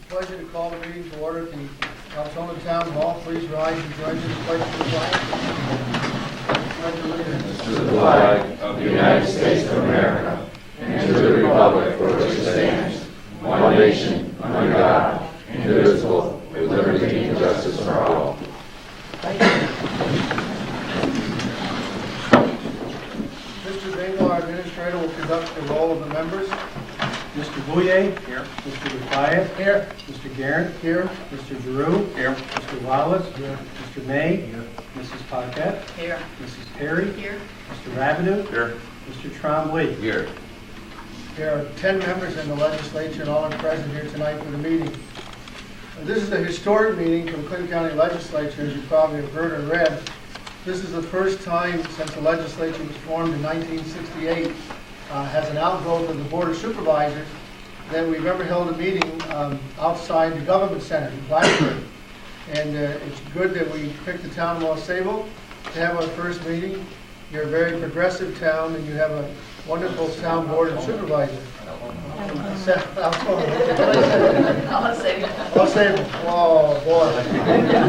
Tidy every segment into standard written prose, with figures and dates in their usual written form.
Pleasure to call the meeting to order at the Altona Town Hall. Please rise and join me in the pledge of allegiance. To the flag of the United States of America and to the republic for which it stands, one nation, under God, indivisible, with liberty and justice for all. Mr. Bingle, our administrator, will conduct the roll of the members. Mr. Bouye. Here. Mr. Rafayette. Here. Mr. Garrett. Here. Mr. Giroux. Here. Mr. Wallace. Here. Mr. May. Here. Mrs. Paquette. Here. Mrs. Perry. Here. Mr. Rabideau. Here. Mr. Tremblay. Here. There are 10 members in the legislature and all are present here tonight for the meeting. This is a historic meeting for the Clinton County Legislature, as you probably have heard or read. This is the first time since the legislature was formed in 1968 as an outgrowth of the Board of Supervisors that we've ever held a meeting outside the Government Center in Blacksburg. And it's good that we picked the town of Los Sable to have our first meeting. You're a very progressive town and you have a wonderful town board of supervisors. I'll say it. Los Sable. Oh, boy.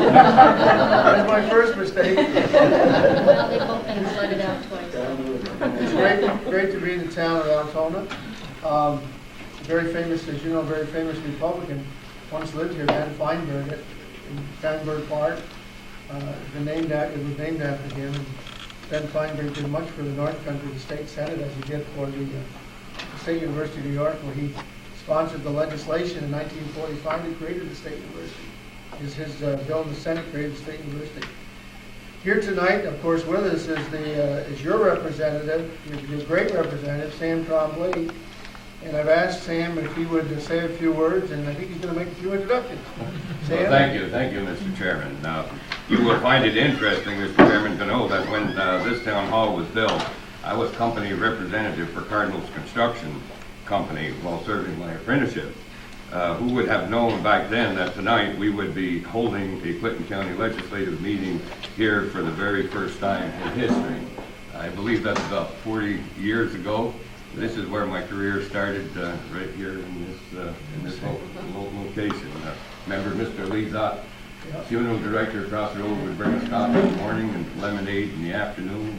That's my first mistake. Well, they both been flooded out twice. It's great to be in the town of Altona. Very famous, as you know, very famous Republican once lived here, Ben Feinberg, in Feinberg Park. It was named after him. And Ben Feinberg did much for the North Country, the state senate, as he did for the State University of New York, where he sponsored the legislation in 1945 that created the state university. His bill in the Senate created the state university. Here tonight, of course, with us is your representative, your great representative, Sam Tremblay. And I've asked Sam if he would say a few words, and I think he's going to make a few introductions. Sam? Well, thank you, Mr. Chairman. You will find it interesting, Mr. Chairman, to know that when this town hall was built, I was company representative for Cardinal's Construction Company while serving my apprenticeship. Who would have known back then that tonight we would be holding a Clinton County legislative meeting here for the very first time in history. I believe that's about 40 years ago. This is where my career started, right here in this location. Remember Mr. Lee Zott, funeral director across the road, would bring us coffee in the morning and lemonade in the afternoon,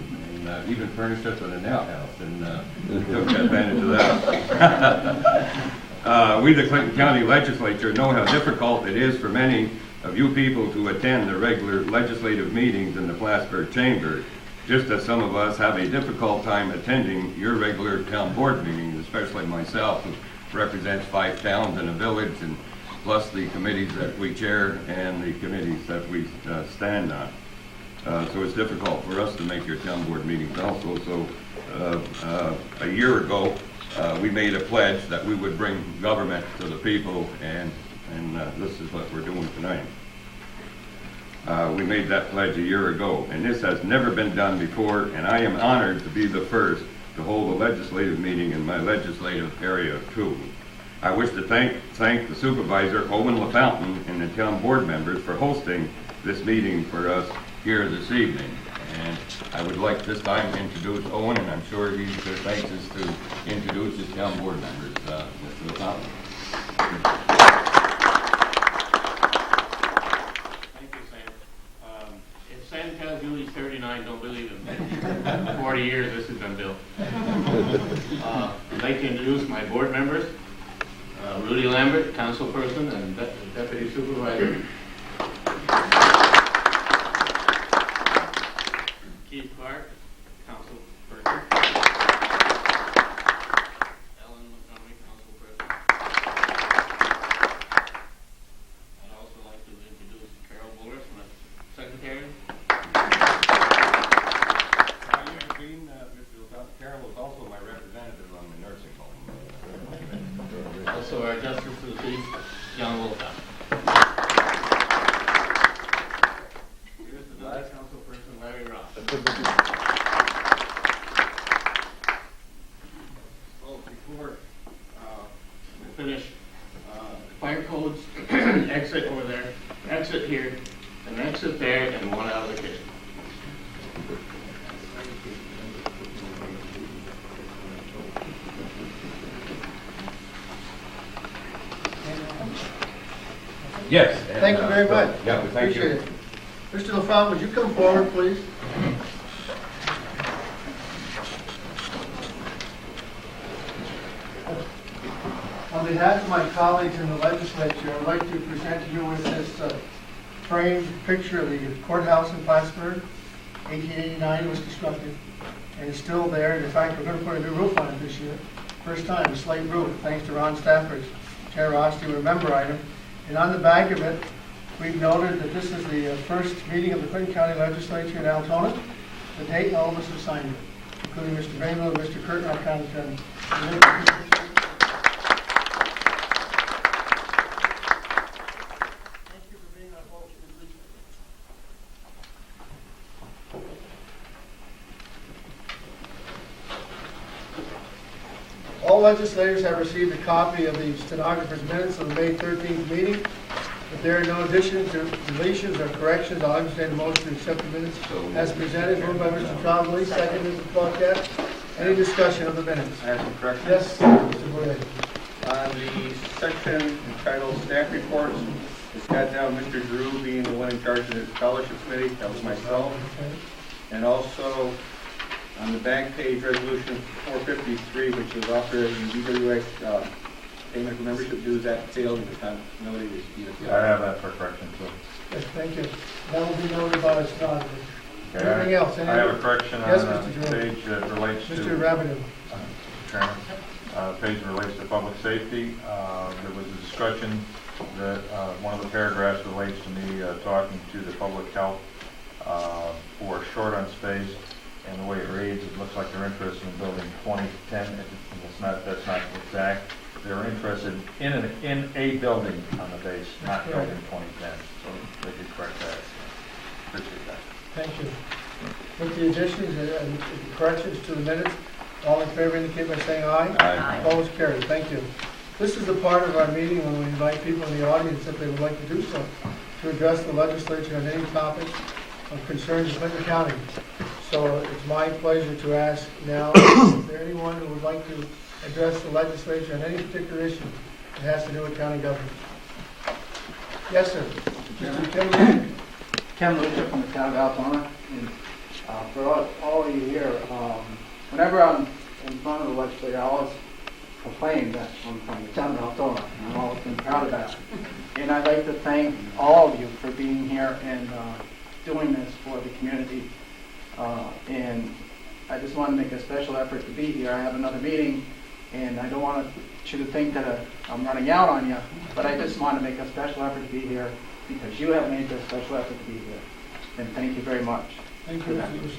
and even furnished us with an outhouse, and we took advantage of that. We, the Clinton County Legislature, know how difficult it is for many of you people to attend the regular legislative meetings in the Plattsburgh Chamber, just as some of us have a difficult time attending your regular town board meetings, especially myself, who represents 5 towns and a village, and plus the committees that we chair and the committees that we stand on. So it's difficult for us to make your town board meetings also. So a year ago, we made a pledge that we would bring government to the people, and this is what we're doing tonight. We made that pledge a year ago, and this has never been done before, and I am honored to be the first to hold a legislative meeting in my legislative area too. I wish to thank the supervisor, Owen LaFountain, and the town board members for hosting this meeting for us here this evening. And I would like this time to introduce Owen, and I'm sure he's anxious to introduce his town board members. Mr. LaFountain. Sam tells you he's 39, don't believe him. 40 years this has been built. I'd like to introduce my board members. Rudy Lambert, councilperson and deputy supervisor. Keith Clark, councilperson. Ellen Montgomery, councilperson. our Justice of the Peace, John Wilcox. Here's the other councilperson, Larry Ross. Oh, before we finish, fire codes, exit over there, exit here, an exit there, and one out of the kitchen. Yes. Thank you very much. Yeah, thank Appreciate you. it. Mr. LaFont, would you come forward, please? On behalf of my colleagues in the legislature, I'd like to present you with this framed picture of the courthouse in Plattsburgh. 1889 was constructed, and it's still there. In fact, we're going to put a new roof on it this year. First time, a slate roof, thanks to Ron Stafford's generosity with a member item. And on the back of it, we've noted that this is the first meeting of the Clinton County Legislature in Altona. The date, all of us have signed it, including Mr. Bainville and Mr. Curtin, our county attorney. All legislators have received a copy of the stenographer's minutes of the May 13th meeting. If there are no additions or deletions or corrections, I'll entertain a motion to accept the minutes as presented. Moved by Mr. Trombley, second Mr. Paquette. Any discussion of the minutes? I have some corrections. Yes, Mr. Boyer. On the section entitled Staff Reports, it's got down Mr. Drew being the one in charge of the Scholarship Committee. That was myself. And also, on the back page, Resolution 453, which was authorizing DWX payment for membership dues, that failed at the time. Nobody disputed it. I have that for correction too. Yes, thank you. That will be noted by the stenographer. Okay, Anything else? I have a correction Yes, on Mr. the Drew. page that relates to... Mr. Rabideau. Chairman. Page that relates to public safety. There was a discussion that one of the paragraphs relates to me talking to the public health for short on space. And the way it reads, it looks like they're interested in building 2010. That's not exact. They're interested in a building on the base, not building 2010. So they could correct that. Appreciate that. Thank you. With the additions and corrections to the minutes, all in favor indicate by saying aye. Aye. Opposed, carried. Thank you. This is the part of our meeting when we invite people in the audience, if they would like to do so, to address the legislature on any topic of concerns of Clinton County. So it's my pleasure to ask now, is there anyone who would like to address the legislature on any particular issue that has to do with county government? Yes, sir. Mr. Kim. Ken Lucia from the town of Altona. And, for all of you here, whenever I'm in front of the legislature, I always complain that I'm from the town of Altona, and I've always been proud of that. And I'd like to thank all of you for being here and doing this for the community. And I just want to make a special effort to be here. I have another meeting, and I don't want you to think that I'm running out on you, but I just want to make a special effort to be here because you have made this special effort to be here. And thank you very much. Thank you, Mr. Lucia.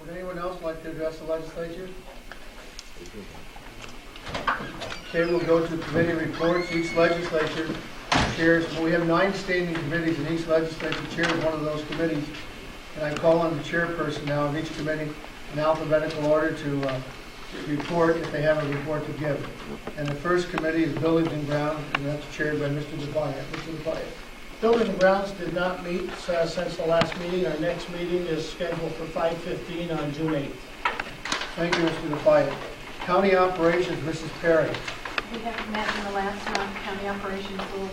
Would anyone else like to address the legislature? Okay, we'll go to committee reports. Each legislature chairs, well, we have 9 standing committees, and each legislature chairs one of those committees. And I call on the chairperson now of each committee in alphabetical order to report if they have a report to give. And the first committee is Buildings and Grounds, and that's chaired by Mr. DeFayette. Mr. DeFayette. Buildings and Grounds did not meet since the last meeting. Our next meeting is scheduled for 5:15 on June 8th. Thank you, Mr. DeFayette. County Operations, Mrs. Perry. We haven't met in the last month. County operations will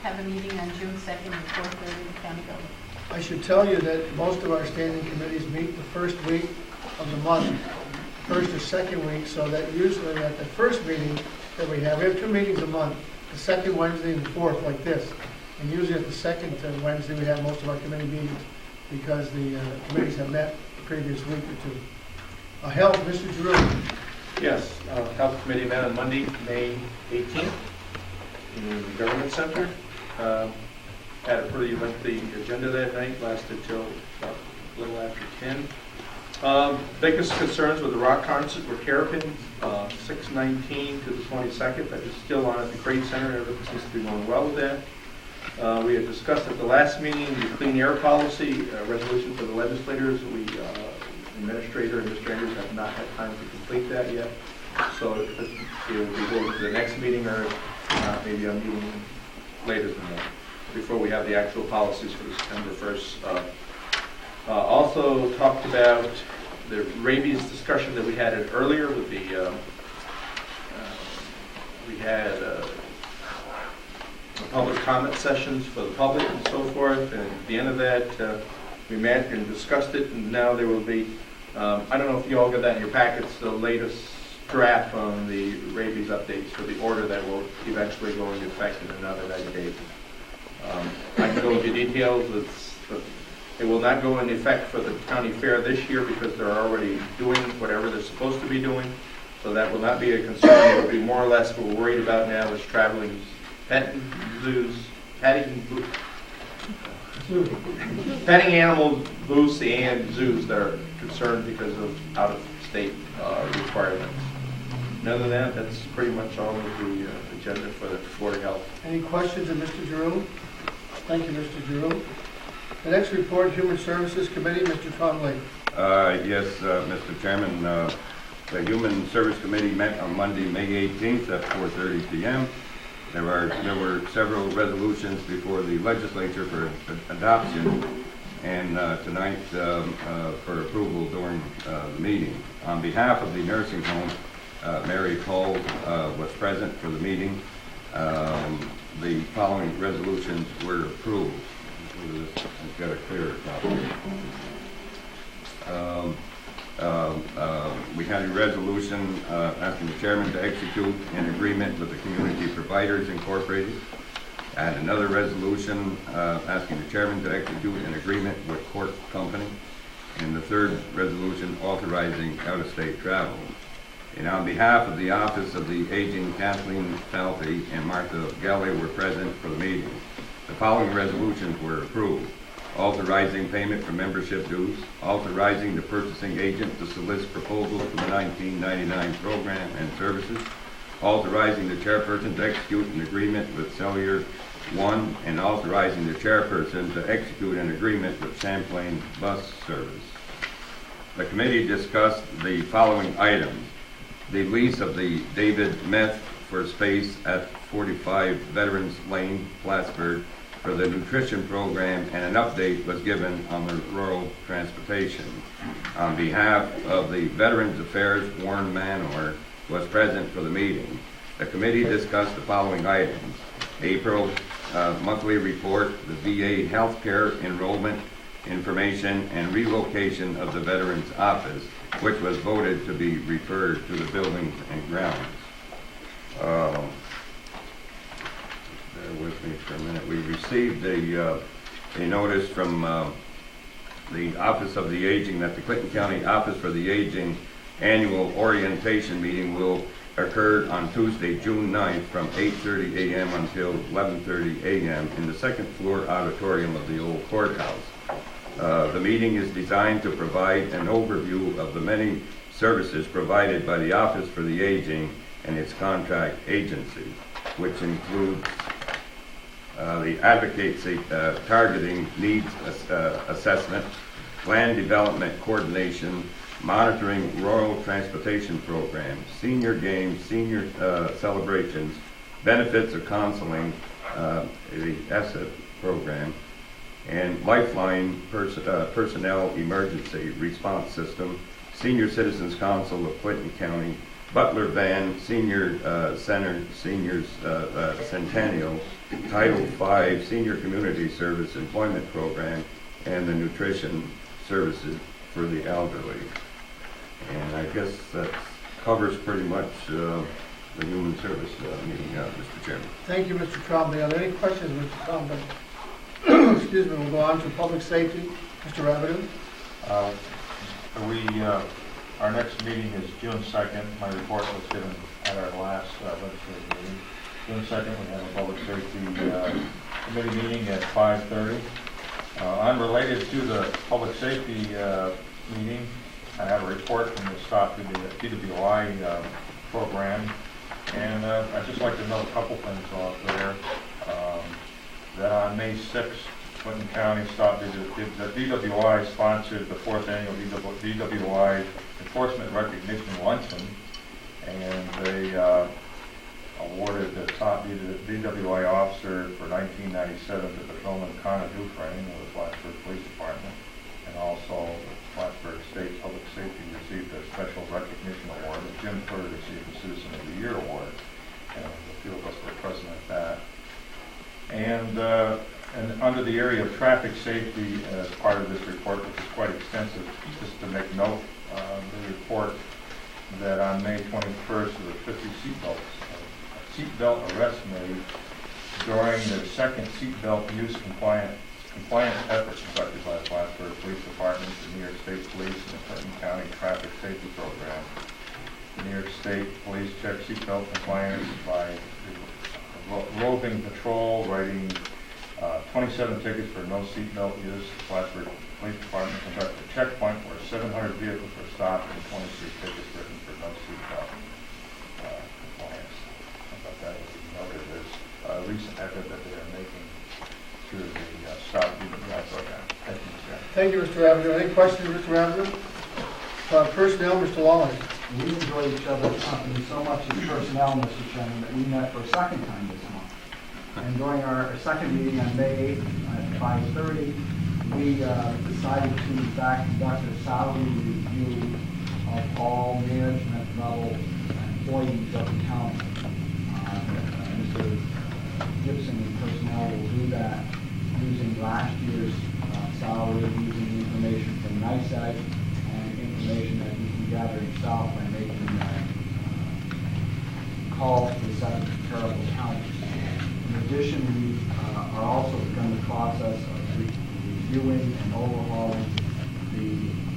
have a meeting on June 2nd at 4:30 in the county building. I should tell you that most of our standing committees meet the first week of the month, first or second week, so that usually at the first meeting that we have 2 meetings a month, the second Wednesday and the fourth, like this. And usually at the second Wednesday, we have most of our committee meetings because the committees have met the previous week or 2. Health, Mr. Drew. Yes, Health Committee met on Monday, May 18th in the Government Center. Had a pretty lengthy agenda that night, lasted till about a little after 10. Biggest concerns with the rock concert were Terrapin, 6/19 to the 22nd. That is still on at the Trade Center. Everything seems to be going well with that. We had discussed at the last meeting the clean air policy resolution for the legislators. Administrators have not had time to complete that yet. So it will be going to the next meeting or maybe a meeting later than that, before we have the actual policies for the September 1st. Also talked about the rabies discussion that we had earlier with the, we had public comment sessions for the public and so forth, and at the end of that, we met and discussed it, and now there will be, I don't know if you all got that in your packets, the latest draft on the rabies updates for the order that will eventually go into effect in another 90 days. I can go into details. It will not go into effect for the county fair this year because they're already doing whatever they're supposed to be doing. So that will not be a concern. It will be more or less what we're worried about now is traveling petting animal booths and zoos that are concerned because of out-of-state requirements. And other than that, that's pretty much all of the agenda for the Board of Health. Any questions of Mr. Giroux? Thank you, Mr. Giroux. The next report, Human Services Committee, Mr. Trombley. Yes, Mr. Chairman, the Human Service Committee met on Monday, May 18th at 4:30 p.m. There were several resolutions before the legislature for adoption and tonight for approval during the meeting. On behalf of the nursing home, Mary Cole was present for the meeting. The following resolutions were approved. I've got a clearer copy. We had a resolution asking the chairman to execute an agreement with the Community Providers Incorporated. And another resolution asking the chairman to execute an agreement with Court Company. And the third resolution authorizing out-of-state travel. And on behalf of the Office of the Aging, Kathleen Falvey and Martha Galley were present for the meeting. The following resolutions were approved. Authorizing payment for membership dues, authorizing the purchasing agent to solicit proposals for the 1999 program and services, authorizing the chairperson to execute an agreement with Cellular One, and authorizing the chairperson to execute an agreement with Champlain Bus Service. The committee discussed the following items. The lease of the David Meth for space at 45 Veterans Lane, Plattsburgh, for the nutrition program, and an update was given on the rural transportation. On behalf of the Veterans Affairs, Warren Manor was present for the meeting. The committee discussed the following items. April monthly report, the VA healthcare enrollment information and relocation of the Veterans Office, which was voted to be referred to the Buildings and Grounds. Bear with me for a minute. We received a notice from the Office of the Aging that the Clinton County Office for the Aging annual orientation meeting will occur on Tuesday, June 9th from 8:30 a.m. until 11:30 a.m. in the second floor auditorium of the old courthouse. The meeting is designed to provide an overview of the many services provided by the Office for the Aging and its contract agencies, which includes the advocacy, targeting needs assessment, plan development coordination, monitoring rural transportation programs, senior games, senior celebrations, benefits of counseling, the ESSA program, and Lifeline Personnel Emergency Response System, Senior Citizens Council of Clinton County, Butler Van, Senior Center, Seniors Centennial, Title V, Senior Community Service Employment Program, and the Nutrition Services for the Elderly. And I guess that covers pretty much the Human Service meeting, Mr. Chairman. Thank you, Mr. Trombley. Are there any questions, Mr. Trombley? Excuse me, we'll go on to public safety. Mr. Rabideau? Our next meeting is June 2nd. My report was given at our last legislative meeting. June 2nd, we have a public safety committee meeting at 5:30. Unrelated to the public safety meeting, I have a report from the Stop DWI program, and I'd just like to note a couple things off there. That on May 6th, Clinton County Stop the DWI sponsored the 4th annual DWI Enforcement Recognition Luncheon, and they awarded the top DWI officer for 1997 to Patrolman Connor Dufresne of the Plattsburgh Police Department, and also Plattsburgh State Public Safety received a special recognition award, and Jim Furr received the Citizen of the Year award, and a few of us were present at that. And under the area of traffic safety, as part of this report, which is quite extensive, just to make note, the report that on May 21st, there were 50 seatbelt arrests made during their second seatbelt use compliance effort conducted by the Plattsburgh Police Department, the New York State Police, and the Clinton County Traffic Safety Program. The New York State Police checked seatbelt compliance by roving patrol, writing 27 tickets for no seatbelt use. The Plattsburgh Police Department conducted a checkpoint where 700 vehicles were stopped and 23 tickets written for no seatbelt compliance. I thought that would be noted as a recent effort that they are making through the Stop DWI program. Thank you, Mr. Chairman. Thank you, Mr. Avenue. Any questions, Mr. Avenue? Personnel, Mr. Lawley. We enjoy each other's company so much as personnel, Mr. Chairman, that we met for a second time this month. And during our second meeting on May 8th at 5:30, we decided to, in fact, conduct a salary review of all management level employees of the county. Mr. Gibson and personnel will do that using last year's salary, using information from NICEAG and information that you can gather yourself by making calls to the seven comparable counties. In addition, we are also begun the process of reviewing and overhauling the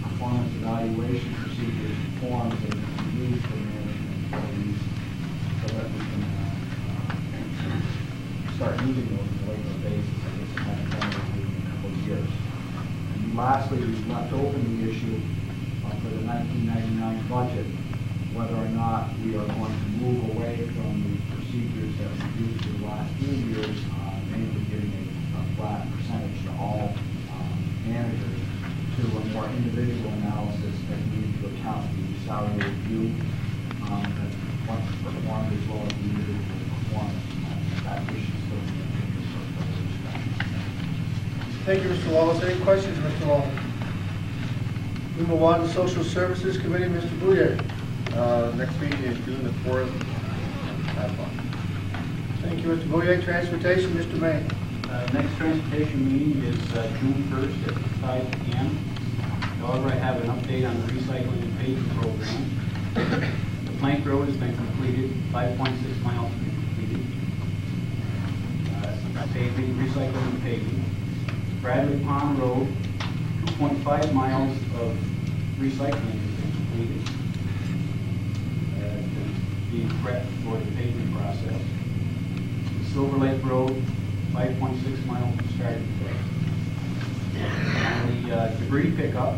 performance evaluation procedures and forms that we use for management employees so that we can start using those on a regular basis. I guess we haven't done it in a couple of years. And lastly, we've left open the issue for the 1999 budget, whether or not we are going to move away from the procedures that we used for the last few years, mainly giving a flat percentage to all managers, to a more individual analysis that we need to account for the salary review that once performed as well as the individual performance. That issue still continues for further discussion. Thank you, Mr. Wallace. Any questions, Mr. Wallace? We move on to Social Services Committee, Mr. Bouyer. Next meeting is June the 4th. Have fun. Thank you, Mr. Bouyer. Transportation, Mr. May. Next transportation meeting is June 1st at 5 p.m. However, I have an update on the recycling and paving program. The Plank Road has been completed, 5.6 miles have been completed. Paving, recycling and paving. Bradley Pond Road, 2.5 miles of recycling has been completed. Being prepped for the paving process. Silver Lake Road, 5.6 miles started today. On the debris pickup,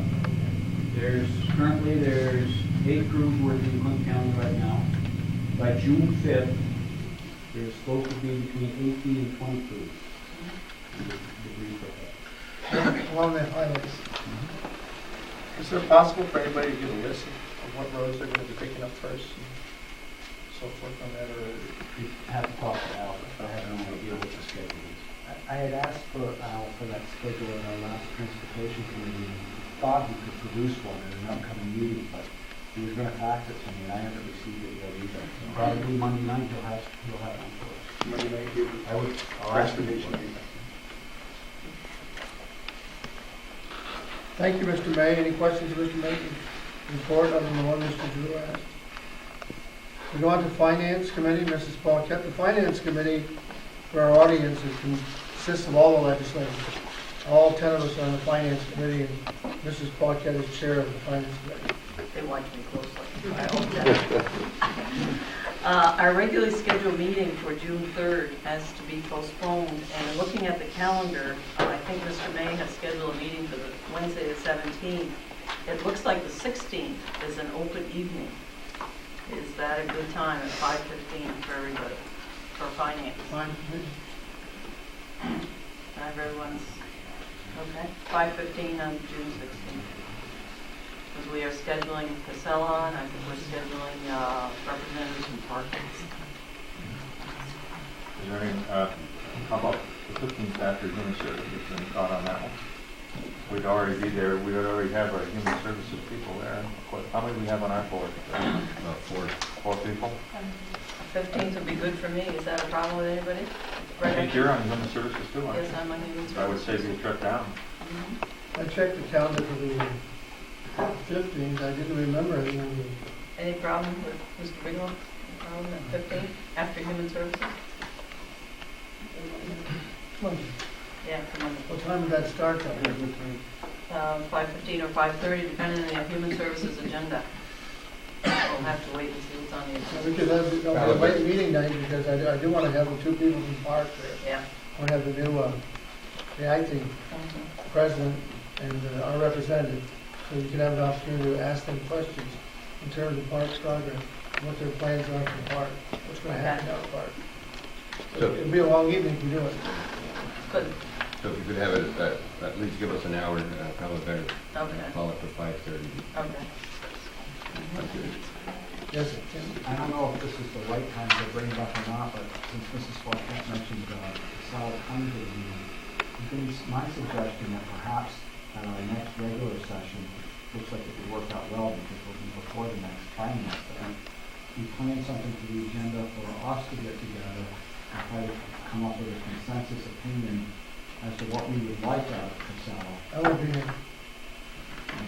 there's 8 crews working in Clinton County right now. By June 5th, there's supposed to be between 18 and 20 crews. Debris pickup. Along the highways. Is it possible for anybody to get a list of what roads they're going to be picking up first? So forth on that, or You have to talk to Al, I have no idea what the schedule is. I had asked for Al for that schedule in our last transportation committee. Thought he could produce one at an upcoming meeting, but he was going to fax it to me, and I haven't received it yet either. Probably Monday night he'll have one for us. Monday night here? I'll ask him. Thank you, Mr. May. Any questions, Mr. May? Report other than the one Mr. Drew asked. We go on to Finance Committee, Mrs. Paquette. The Finance Committee, for our audience, consists of all the legislators. All 10 of us are on the Finance Committee, and Mrs. Paquette is chair of the Finance Committee. They watch me closely. I hope that. Our regularly scheduled meeting for June 3rd has to be postponed, and looking at the calendar, I think Mr. May has scheduled a meeting for the Wednesday the 17th. It looks like the 16th is an open evening. Is that a good time at 5:15 for everybody, for finance? Fine. Everyone's, okay, 5:15 on June 16th. Because we are scheduling Casella, and I think we're scheduling representatives from Parkins. Is there any, how about the 15th after human services, any thought on that one? We'd already be there, we would already have our human services people there. How many do we have on our board? About 4. 4 people? 15th would be good for me. Is that a problem with anybody? I think you're on human services too, aren't you? Yes, I'm on human services. I would say be a trip down. Mhm. I checked the calendar for the 15th, I didn't remember anything on the Any problem with Mr. Bigelow? Any problem at 15th after human services? Monday. Yeah, come on. What time did that start though? 5:15 or 5:30, depending on the human services agenda. We'll have to wait and see what's on the Yeah, agenda. we could have a late meeting night because I do want to have the 2 people from Park there. Yeah. I want to have the new, the acting president and our representative, so you can have an opportunity to ask them questions in terms of Park's progress, what their plans are for the park, what's going to happen down the park. So- It'll be a long evening if we do it. Good. So if you could have it, at least give us an hour, probably better, Okay. call it for 5:30. Okay. Yes, Tim? I don't know if this is the right time to bring it up or not, but since Mrs. Swafford mentioned solid coming to the meeting, it is my suggestion that perhaps at our next regular session, looks like it would work out well because we'll be before the next finance, we plan something for the agenda for us to get together and try to come up with a consensus opinion as to what we would like out of Casella. I won't be here.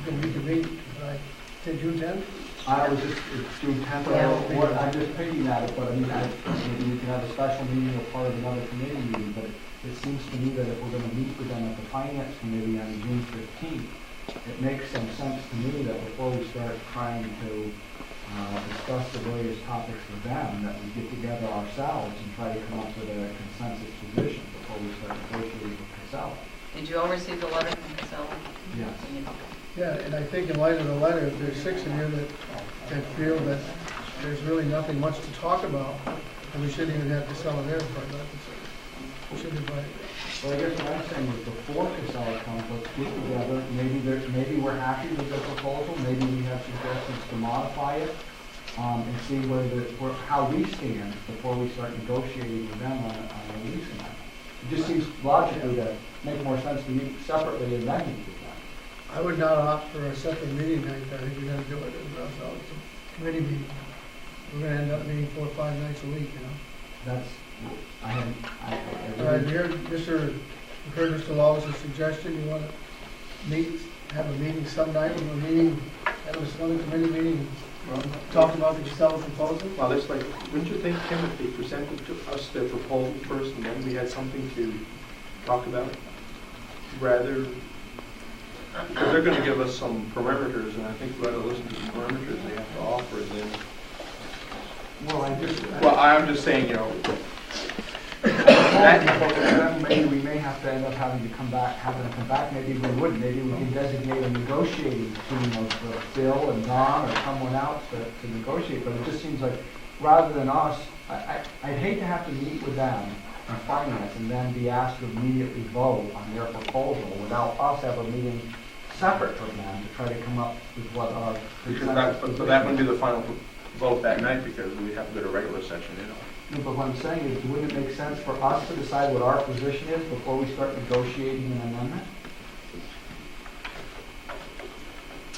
We can meet, right, say June 10th? I was just, it's June 10th, I'm just picking at it, but I mean, maybe we can have a special meeting or part of another committee meeting, but it seems to me that if we're gonna meet with them at the finance committee on June 15th, it makes some sense to me that before we start trying to discuss the various topics with them, that we get together ourselves and try to come up with a consensus position before we start negotiating with Casella. Did you all receive the letter from Casella? Yes. Yeah, and I think in light of the letter, if there's 6 of you that feel that there's really nothing much to talk about, and we shouldn't even have Casella there for it, we should invite. Well, I guess what I'm saying is before Casella comes, let's get together, maybe we're happy with the proposal, maybe we have suggestions to modify it, and see how we stand before we start negotiating with them on a lease amount. It just seems logically to make more sense to meet separately and then meet with them. I would not opt for a separate meeting night, I think we're gonna do it as a committee meeting. We're gonna end up meeting 4 or 5 nights a week, you know? That's, I All right, you heard Mr. Lawless' suggestion, you wanna have a meeting some night, have another committee meeting, talk about the Casella proposal? Well, it's like, wouldn't you think, Tim, if they presented to us their proposal first and then we had something to talk about? Rather, because they're gonna give us some parameters, and I think we ought to listen to the parameters they have to offer, and then, well, I'm just saying, you know, maybe we may have to end up having them come back, maybe we wouldn't, maybe we can designate a negotiating team of Bill and Don or someone else to negotiate, but it just seems like, rather than us, I'd hate to have to meet with them in finance and then be asked to immediately vote on their proposal without us ever meeting separate from them to try to come up with what our... because that wouldn't be the final vote that night, because we have to go to regular session, you know. No, but what I'm saying is, wouldn't it make sense for us to decide what our position is before we start negotiating an amendment?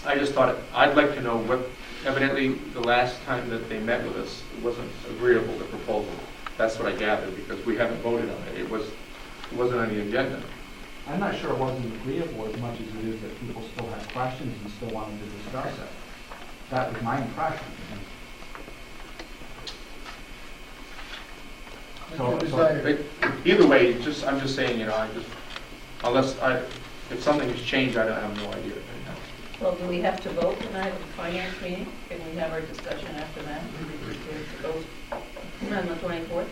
I just thought, I'd like to know what, evidently, the last time that they met with us, it wasn't agreeable, the proposal. That's what I gathered, because we haven't voted on it. It wasn't on the agenda. I'm not sure it wasn't agreeable as much as it is that people still had questions and still wanted to discuss it. That was my impression. Either way, I'm just saying, you know, if something has changed, I have no idea. Well, do we have to vote tonight at the finance meeting? Can we have our discussion after that? To go on the 24th?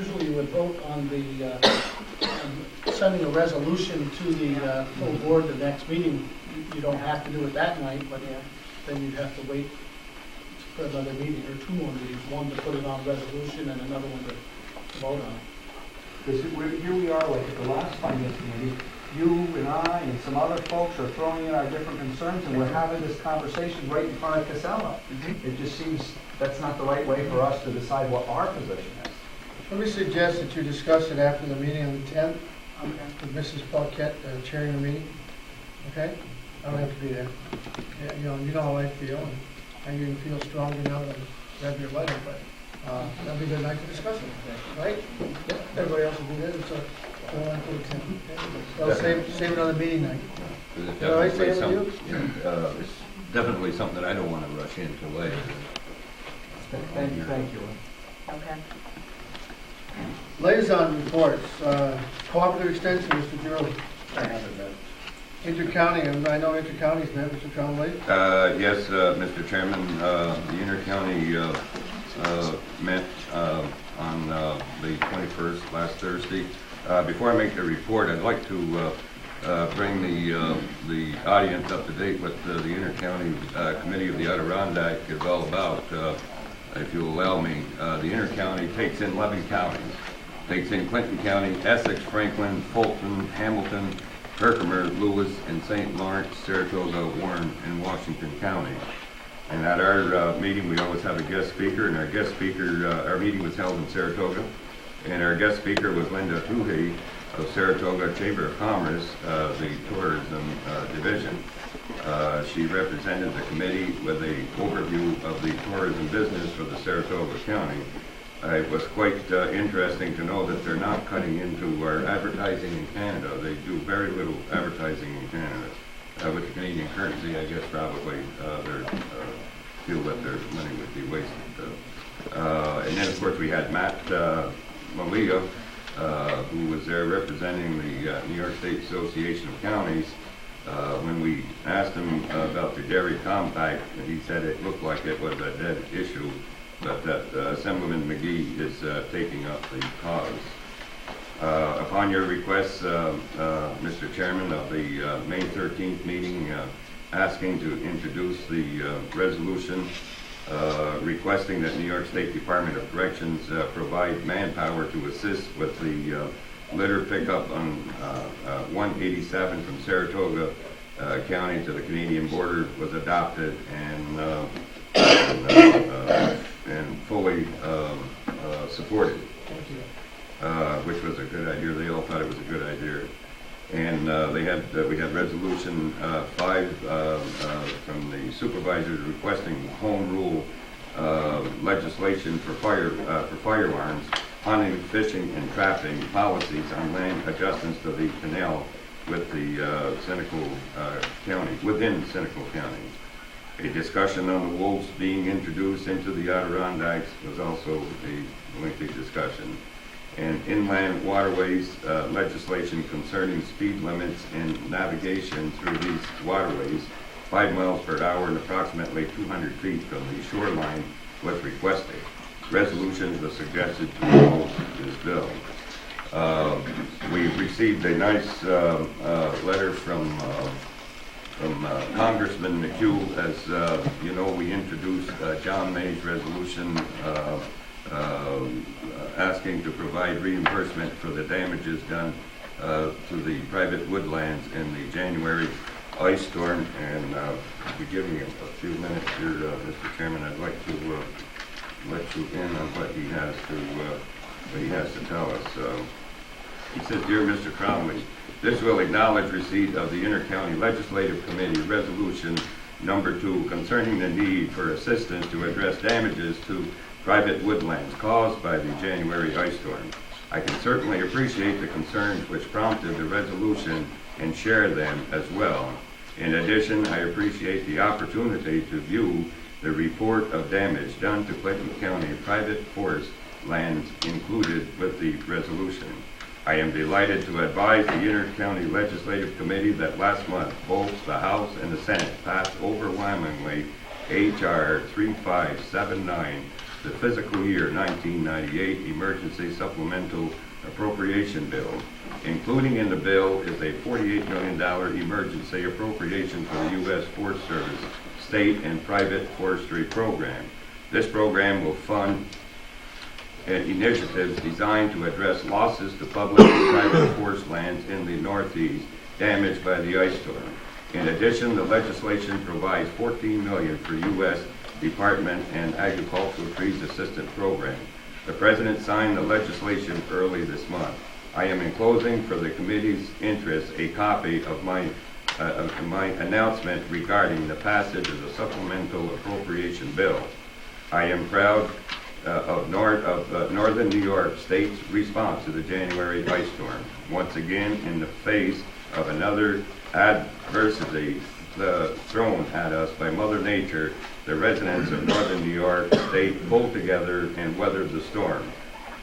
usually you would vote on the, on sending a resolution to the full board the next meeting. You don't have to do it that night, but then you'd have to wait for another meeting, or two more meetings, one to put it on resolution and another one to vote on. Because here we are, like at the last finance committee, you and I and some other folks are throwing in our different concerns, and we're having this conversation right in front of Casella. It just seems that's not the right way for us to decide what our position is. Let me suggest that you discuss it after the meeting on the 10th Okay. with Mrs. Paquette chairing the meeting. Okay? I don't have to be there. Yeah, you know how I feel, and I even feel stronger now that I read your letter, but that'll be a good night to discuss it, right? Everybody else will be there, so we'll on to the 10th. I'll save another meeting night. It's All right, definitely Sam, with it's definitely something that I don't want to rush into later. Thank you. Okay. Liaison reports, cooperative extension, Mr. Gurley. I haven't met. Intercounty, and I know intercounty's met, Mr. Conley. Yes, Mr. Chairman, the intercounty met on the 21st, last Thursday. Before I make the report, I'd like to bring the audience up to date with the Intercounty Committee of the Adirondack is all about. If you'll allow me, the Intercounty takes in 11 counties. Takes in Clinton County, Essex, Franklin, Fulton, Hamilton, Herkimer, Lewis, and St. Lawrence, Saratoga, Warren, and Washington County. And at our meeting, we always have a guest speaker, and our guest speaker, our meeting was held in Saratoga, and our guest speaker was Linda Tuhey of Saratoga Chamber of Commerce, the tourism division. She represented the committee with an overview of the tourism business for the Saratoga County. It was quite interesting to know that they're not cutting into our advertising in Canada. They do very little advertising in Canada. With the Canadian currency, I guess probably they feel that their money would be wasted. And then, of course, we had Matt Malia, who was there representing the New York State Association of Counties. When we asked him about the dairy compact, he said it looked like it was a dead issue, but that Assemblyman McGee is taking up the cause. Upon your request, Mr. Chairman, of the May 13th meeting, asking to introduce the resolution requesting that New York State Department of Corrections provide manpower to assist with the litter pickup on 187 from Saratoga County to the Canadian border was adopted and fully supported. Thank you. Which was a good idea. They all thought it was a good idea. And we had resolution 5 from the supervisors requesting home rule legislation for firearms, hunting, fishing, and trapping policies on land adjustments to the canal with the Senecal County, within Senecal County. A discussion on the wolves being introduced into the Adirondacks was also a lengthy discussion. And inland waterways legislation concerning speed limits and navigation through these waterways, 5 miles per hour and approximately 200 feet from the shoreline was requested. Resolutions were suggested to oppose this bill. We received a nice letter from Congressman McHugh. As you know, we introduced John May's resolution asking to provide reimbursement for the damages done to the private woodlands in the January ice storm. And if you give me a few minutes here, Mr. Chairman, I'd like to let you in on what he has to tell us. He says, "Dear Mr. Cromley, this will acknowledge receipt of the Intercounty Legislative Committee Resolution Number 2 concerning the need for assistance to address damages to private woodlands caused by the January ice storm. I can certainly appreciate the concerns which prompted the resolution and share them as well. In addition, I appreciate the opportunity to view the report of damage done to Clinton County private forest lands included with the resolution. I am delighted to advise the Intercounty Legislative Committee that last month both the House and the Senate passed overwhelmingly H.R. 3579, the fiscal year 1998 emergency supplemental appropriation bill. Including in the bill is a $48 million emergency appropriation for the U.S. Forest Service state and private forestry program. This program will fund initiatives designed to address losses to public and private forest lands in the Northeast damaged by the ice storm. In addition, the legislation provides $14 million for U.S. Department and Agricultural Trees Assistance Program. The President signed the legislation early this month. I am enclosing for the committee's interest a copy of my announcement regarding the passage of the supplemental appropriation bill. I am proud of Northern New York State's response to the January ice storm. Once again, in the face of another adversity thrown at us by Mother Nature, the residents of Northern New York State pulled together and weathered the storm.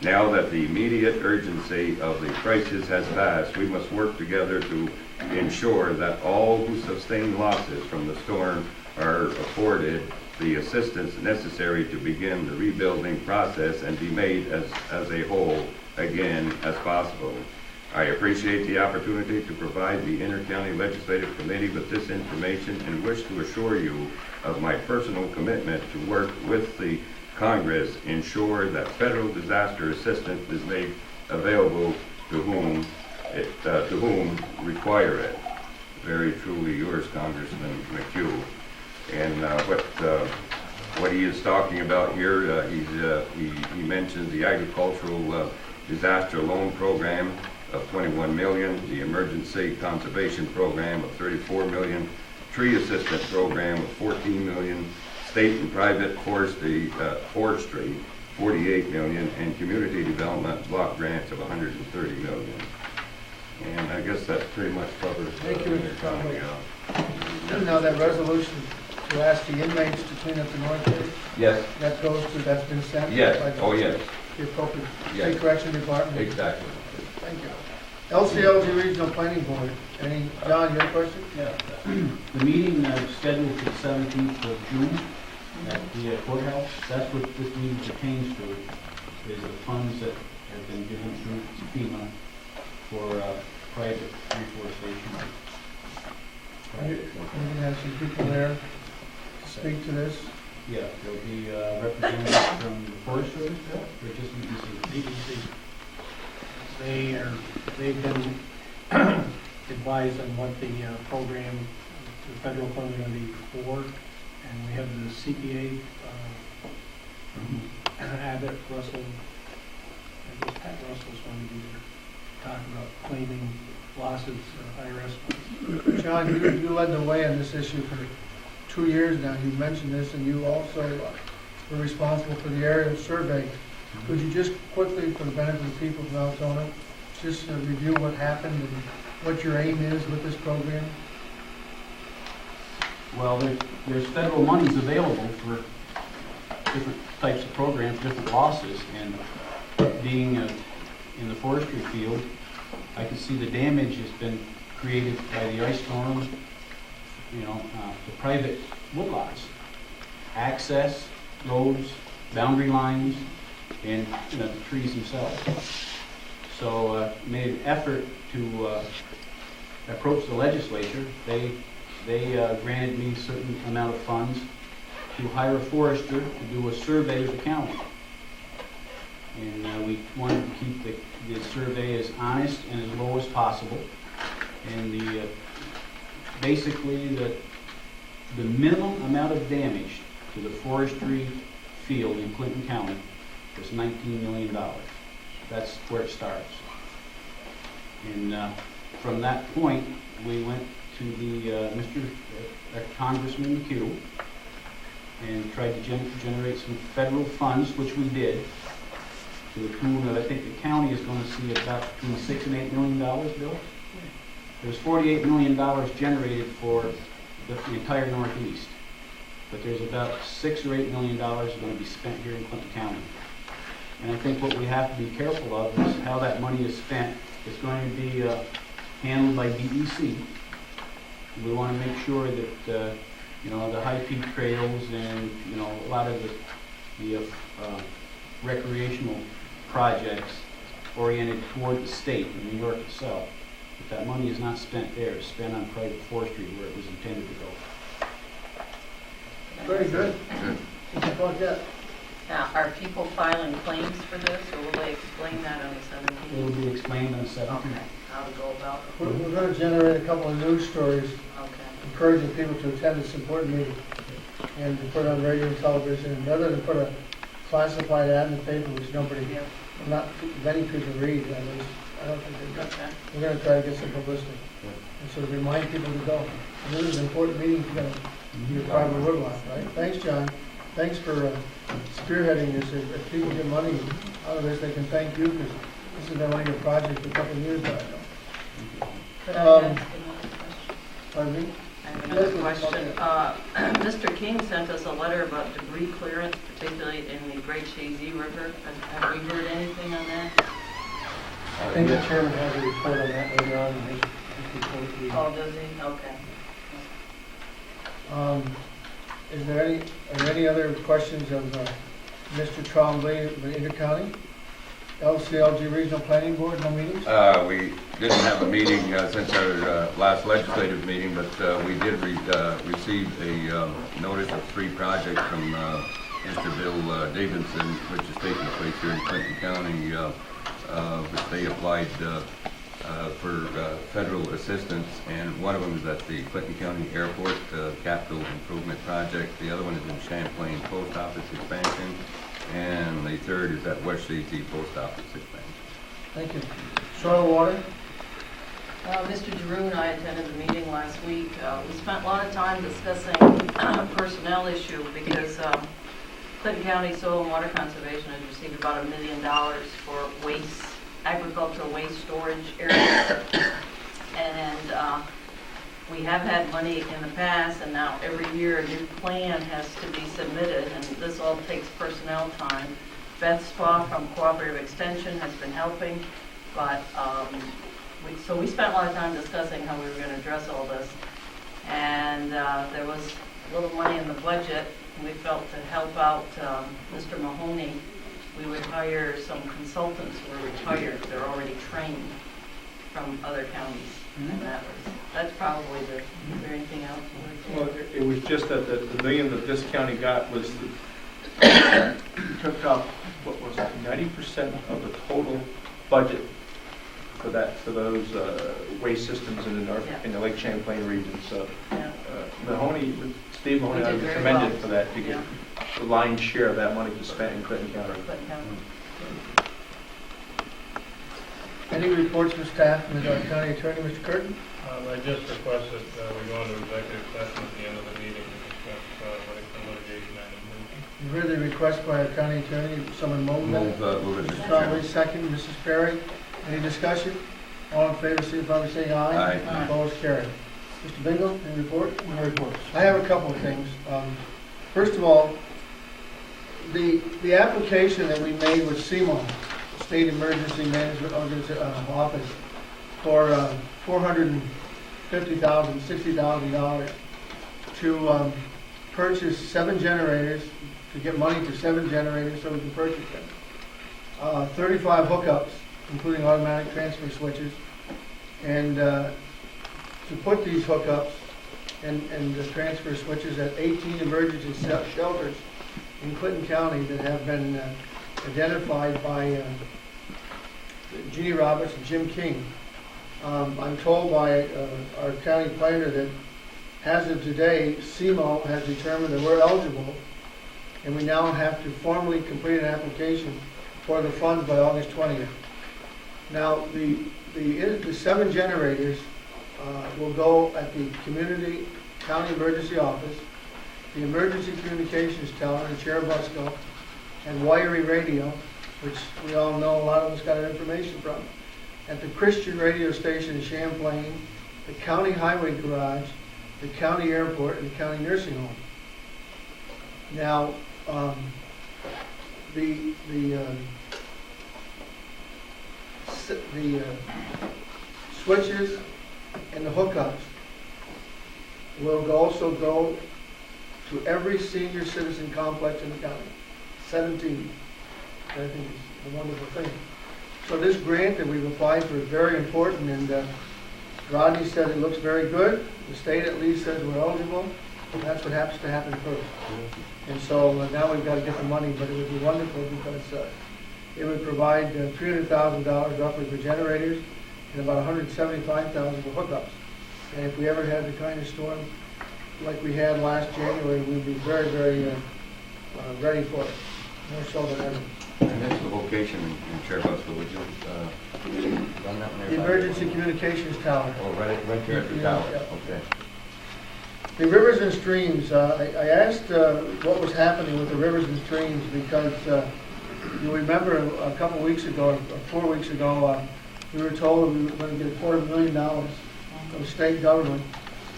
Now that the immediate urgency of the crisis has passed, we must work together to ensure that all who sustain losses from the storm are afforded the assistance necessary to begin the rebuilding process and be made as a whole again as possible. I appreciate the opportunity to provide the Inter-County Legislative Committee with this information and wish to assure you of my personal commitment to work with the Congress ensure that federal disaster assistance is made available to whom require it. Very truly yours, Congressman McHugh. And what he is talking about here, he mentions the agricultural disaster loan program of $21 million, the emergency conservation program of $34 million, tree assistance program of $14 million, state and private forestry, $48 million, and community development block grants of $130 million. And I guess that pretty much covers. Thank you, Mr. Conway. Now that resolution to ask the inmates to clean up the north gate, Yes. that goes to, that's been sent? Yes. by the- Oh, yes. The appropriate Yes. state correction department? Exactly. Thank you. LCLG Regional Planning Board, John, you have a question? Yeah. The meeting scheduled for the 17th of June at the courthouse. That's what this meeting pertains to, is the funds that have been given through FEMA for private reforestation. Right. We're gonna have some people there to speak to this. Yeah, there'll be representatives from the Forest Service, or just EPC? They've been advised on what the program, the federal funds are going to be for, and we have the CPA, Abbott, Russell, I guess Pat Russell's going to be there, talking about claiming losses, IRS funds. John, you led the way on this issue for 2 years now. You mentioned this, and you also were responsible for the aerial survey. Could you just quickly, for the benefit of the people of Altona, just review what happened and what your aim is with this program? Well, there's federal monies available for different types of programs, different losses, and being in the forestry field, I can see the damage has been created by the ice storm, the private woodlots, access, roads, boundary lines, and the trees themselves. So made an effort to approach the legislature. They granted me a certain amount of funds to hire a forester to do a survey of the county. And we wanted to keep the survey as honest and as low as possible. And basically the minimum amount of damage to the forestry field in Clinton County was $19 million. That's where it starts. And from that point, we went to the Congressman McHugh and tried to generate some federal funds, which we did, to the tune of, I think the county is going to see about between $6 and $8 million, Bill? There's $48 million generated for the entire Northeast, but there's about $6 or $8 million going to be spent here in Clinton County. And I think what we have to be careful of is how that money is spent. It's going to be handled by DEC. We want to make sure that the high peak trails and a lot of the the recreational projects oriented toward the state and New York itself. But that money is not spent there, it's spent on private forestry where it was intended to go. Very good. How about that? Now, are people filing claims for this, or will they explain that on the It will 17th? be explained on the 17th. Okay, how to go about it? We're going to generate a couple of news stories Okay. encouraging people to attend this important meeting and to put it on radio and television, and rather than put a classified ad in the paper, which nobody, Yeah. not many people read, at least, I don't think they do. Okay. We're going to try to get some publicity and sort of remind people to go. And this is an important meeting for them, your private woodlot, right? Thanks, John. Thanks for spearheading this. If people get money out of this, they can thank you because this has been one of your projects for a couple of years now. Could I Um, ask another question? Pardon me? I have another Yes, question. okay. Mr. King sent us a letter about debris clearance, particularly in the Great Chazy River. Have we heard anything on that? I think the chairman has a report on that later on in his report. Oh, does he? Okay. Are there any other questions of Mr. Trombley of the Intercounty? LCLG Regional Planning Board, no meetings? We didn't have a meeting since our last legislative meeting, but we did receive a notice of 3 projects from Mr. Bill Davidson, which is taking place here in Clinton County, which they applied for federal assistance, and one of them is at the Clinton County Airport Capital Improvement Project. The other one is in Champlain Post Office Expansion, and the third is at West Shazy Post Office Expansion. Thank you. Soil water? Mr. Giroux and I attended the meeting last week. We spent a lot of time discussing a personnel issue because Clinton County Soil and Water Conservation has received about $1 million for waste, agricultural waste storage areas. And we have had money in the past, and now every year a new plan has to be submitted, and this all takes personnel time. Beth Spa from Cooperative Extension has been helping, but so we spent a lot of time discussing how we were going to address all this. And there was a little money in the budget, and we felt to help out Mr. Mahoney, we would hire some consultants who are retired. They're already trained from other counties. And that's probably is there anything else? Well, it was just that the million that this county got was, took up, what was it, 90% of the total budget for that, for those waste systems in the north, in the Lake Champlain region. So Steve Mahoney, I was commended for that, to get the lion's share of that money to spend in Clinton County. Any reports from staff from the county attorney, Mr. Curtin? I just requested we go into executive session at the end of the meeting to discuss litigation items. You heard the request by our county attorney. Someone move that. Move it, Mr. Mr. Trombley, Chairman. second. Mrs. Perry, any discussion? All in favor, signify by saying aye. Aye. Opposed, carried. Mr. Bingo, any report? No reports. I have a couple of things. First of all, the application that we made with CMO, State Emergency Management Office, for $450,000, $60,000 to purchase 7 generators, to get money for 7 generators so we can purchase them. 35 hookups, including automatic transfer switches, and to put these hookups and the transfer switches at 18 emergency shelters in Clinton County that have been identified by Jeannie Roberts and Jim King. I'm told by our county planner that as of today, CMO has determined that we're eligible, and we now have to formally complete an application for the funds by August 20th. Now, the 7 generators will go at the community county emergency office, the emergency communications tower in Cherubusco, and wiring radio, which we all know a lot of us got our information from, at the Christian radio station in Champlain, the county highway garage, the county airport, and the county nursing home. Now, the switches and the hookups will also go to every senior citizen complex in the county. 17. I think is a wonderful thing. So this grant that we've applied for is very important, and Rodney said it looks very good. The state at least says we're eligible, and that's what happens to happen first. And so now we've got to get the money, but it would be wonderful because it would provide $300,000 roughly for generators and about $175,000 for hookups. And if we ever had the kind of storm like we had last January, we'd be very, very ready for it, more so than ever. And that's the location in Chair Buster, would you run that one there? The emergency communications tower. Oh, right there at the tower, Yeah. okay. The rivers and streams, I asked what was happening with the rivers and streams because you remember a couple weeks ago, or 4 weeks ago, we were told we were going to get $250,000 from the state government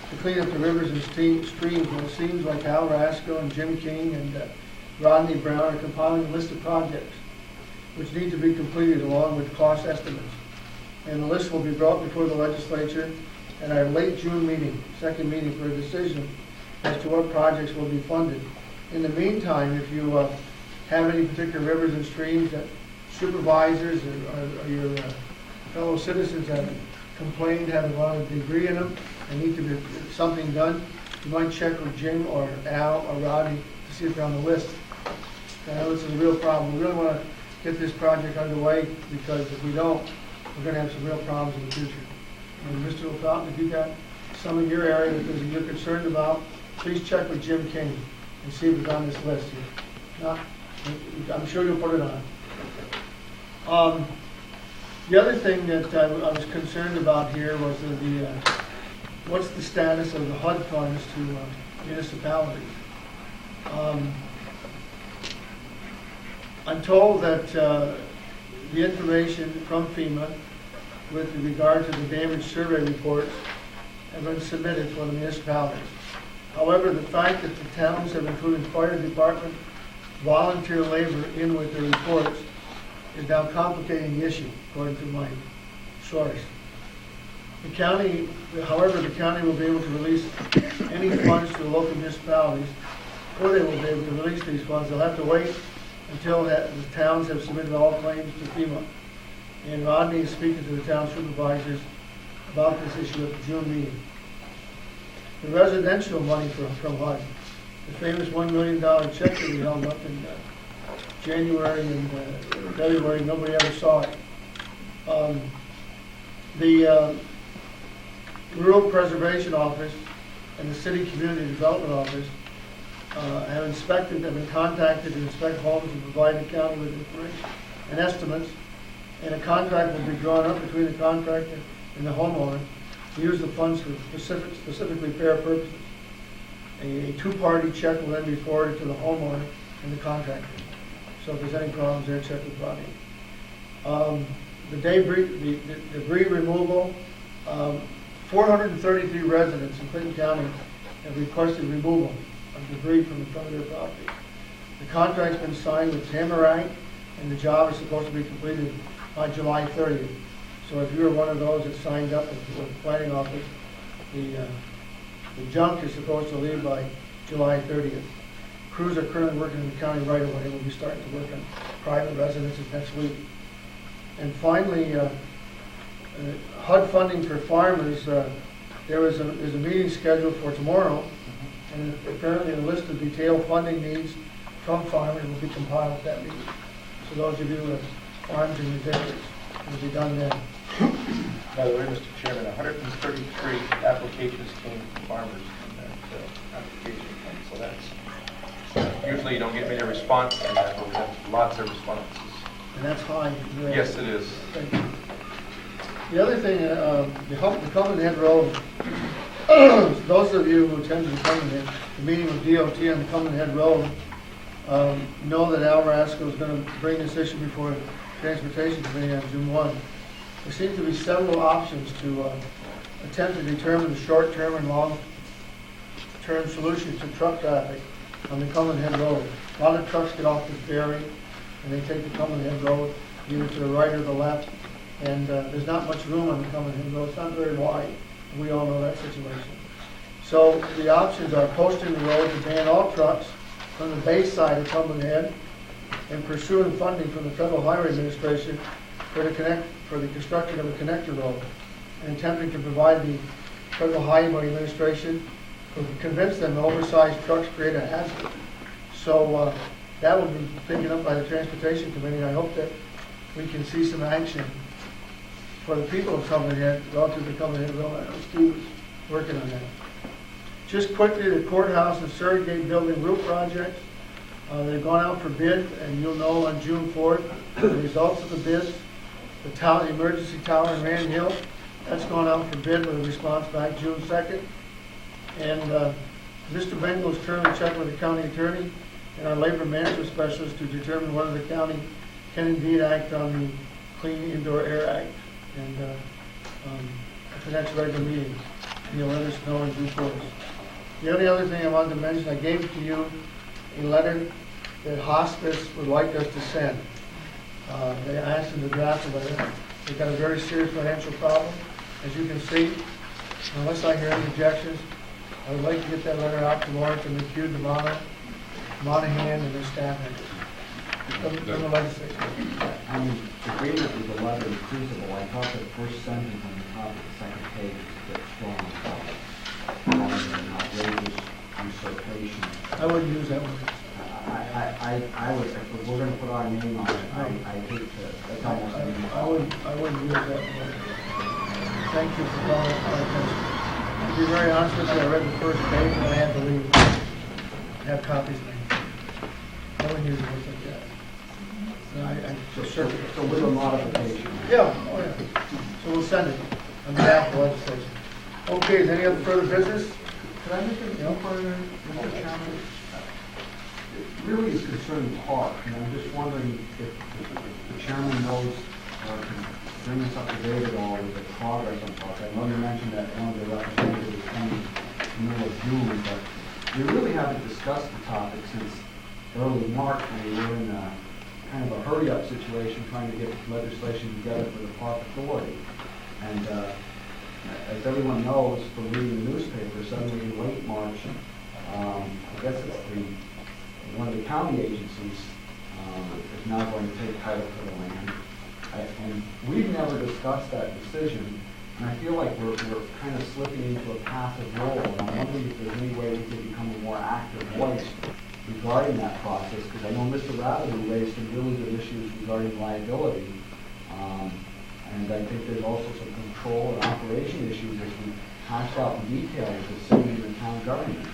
to clean up the rivers and streams. Well, it seems like Al Rasco and Jim King and Rodney Brown are compiling a list of projects which need to be completed along with cost estimates. And the list will be brought before the legislature at our late June meeting, second meeting, for a decision as to what projects will be funded. In the meantime, if you have any particular rivers and streams that supervisors or your fellow citizens have complained have a lot of debris in them and need to be something done, you might check with Jim or Al or Rodney to see if they're on the list. I know this is a real problem. We really want to get this project underway because if we don't, we're going to have some real problems in the future. And Mr. LaFountain, if you got some in your area that you're concerned about, please check with Jim King and see if it's on this list here. Not, I'm sure you'll put it on. The other thing that I was concerned about here was what's the status of the HUD funds to municipalities. I'm told that the information from FEMA with regard to the damage survey reports have been submitted for the municipalities. However, the fact that the towns have included fire department volunteer labor in with their reports is now complicating the issue, according to my source. The county, however, the county will be able to release any funds to the local municipalities, or they will be able to release these funds. They'll have to wait until the towns have submitted all claims to FEMA. And Rodney is speaking to the town supervisors about this issue at the June meeting. The residential money from HUD, the famous $1 million check that we held up in January and February, nobody ever saw it. The Rural Preservation Office and the City Community Development Office have been contacted to inspect homes and provide the county with information and estimates, and a contract will be drawn up between the contractor and the homeowner to use the funds for specifically fair purposes. A two-party check will then be forwarded to the homeowner and the contractor. So if there's any problems there, check with Rodney. The debris removal, 433 residents in Clinton County have requested removal of debris from the front of their property. The contract's been signed with Tamarack, and the job is supposed to be completed by July 30th. So if you're one of those that signed up with the planning office, the junk is supposed to leave by July 30th. Crews are currently working in the county right away, and we'll be starting to work on private residences next week. And finally, HUD funding for farmers, there's a meeting scheduled for tomorrow, and apparently a list of detailed funding needs from farmers will be compiled at that meeting. So those of you with farms in your districts, will be done then. By the way, Mr. Chairman, 133 applications came from farmers in that application, so that's, usually you don't get many responses to that, but we have lots of responses. And that's high. Yes, it is. Thank you. The other thing, the Common Head Road, those of you who attended the meeting with DOT on the Common Head Road know that Al Rasco is going to bring this issue before Transportation Committee on June 1. There seem to be several options to attempt to determine the short-term and long-term solution to truck traffic on the Common Head Road. A lot of trucks get off the ferry and they take the Common Head Road either to the right or the left, and there's not much room on the Common Head Road. It's not very wide. We all know that situation. So the options are posting the road to ban all trucks from the base side of Common Head and pursuing funding from the Federal Highway Administration for the construction of a connector road, and attempting to provide the Federal Highway Administration to convince them that oversized trucks create a hazard. So that will be taken up by the Transportation Committee. I hope that we can see some action for the people of Cumberland Head, relative to Cumberland Head Road. I know Steve is working on that. Just quickly, the courthouse and Surrogate building roof projects. They've gone out for bid, and you'll know on June 4th the results of the bids. The emergency tower in Rand Hill, that's gone out for bid with a response back June 2nd. And Mr. Bengal is currently checking with the county attorney and our labor management specialist to determine whether the county can indeed act on the Clean Indoor Air Act. And at the next regular meeting, you'll let us know in due course. The only other thing I wanted to mention, I gave to you a letter that hospice would like us to send. They asked them to draft a letter. They've got a very serious financial problem. As you can see, unless I hear any objections, I would like to get that letter out to Lawrence and McHugh, Devano, Monahan, and their staff members from the legislature. I'm in agreement with the letter is feasible. I thought the first sentence on the top of the second page is a bit strong. Rather than outrageous usurpation. I wouldn't use that word. I would, if we're going to put our name on it, I hate to, that's almost I wouldn't use that word. Thank you for calling it my attention. To be very honest with you, I read the first page and I had to leave. I have copies made. I wouldn't use words like that. So with a modification. Yeah, oh yeah. So we'll send it on behalf of the legislation. Okay, is any other further business? Could I make a further, Mr. Chairman? It really is concerning Park, and I'm just wondering if the chairman knows or can bring us up to date at all with the progress on Park. I know you mentioned that one of the representatives is coming in the middle of June, but we really haven't discussed the topic since early March when we were in a kind of a hurry-up situation trying to get legislation together for the Park Authority. And as everyone knows from reading the newspaper, suddenly in late March, I guess it's one of the county agencies is now going to take title to the land. And we've never discussed that decision, and I feel like we're kind of slipping into a passive role, and I'm wondering if there's any way we could become a more active voice regarding that process, because I know Mr. Rabideau raised some really good issues regarding liability, and I think there's also some control and operation issues as we hash out the details of city and the town governments.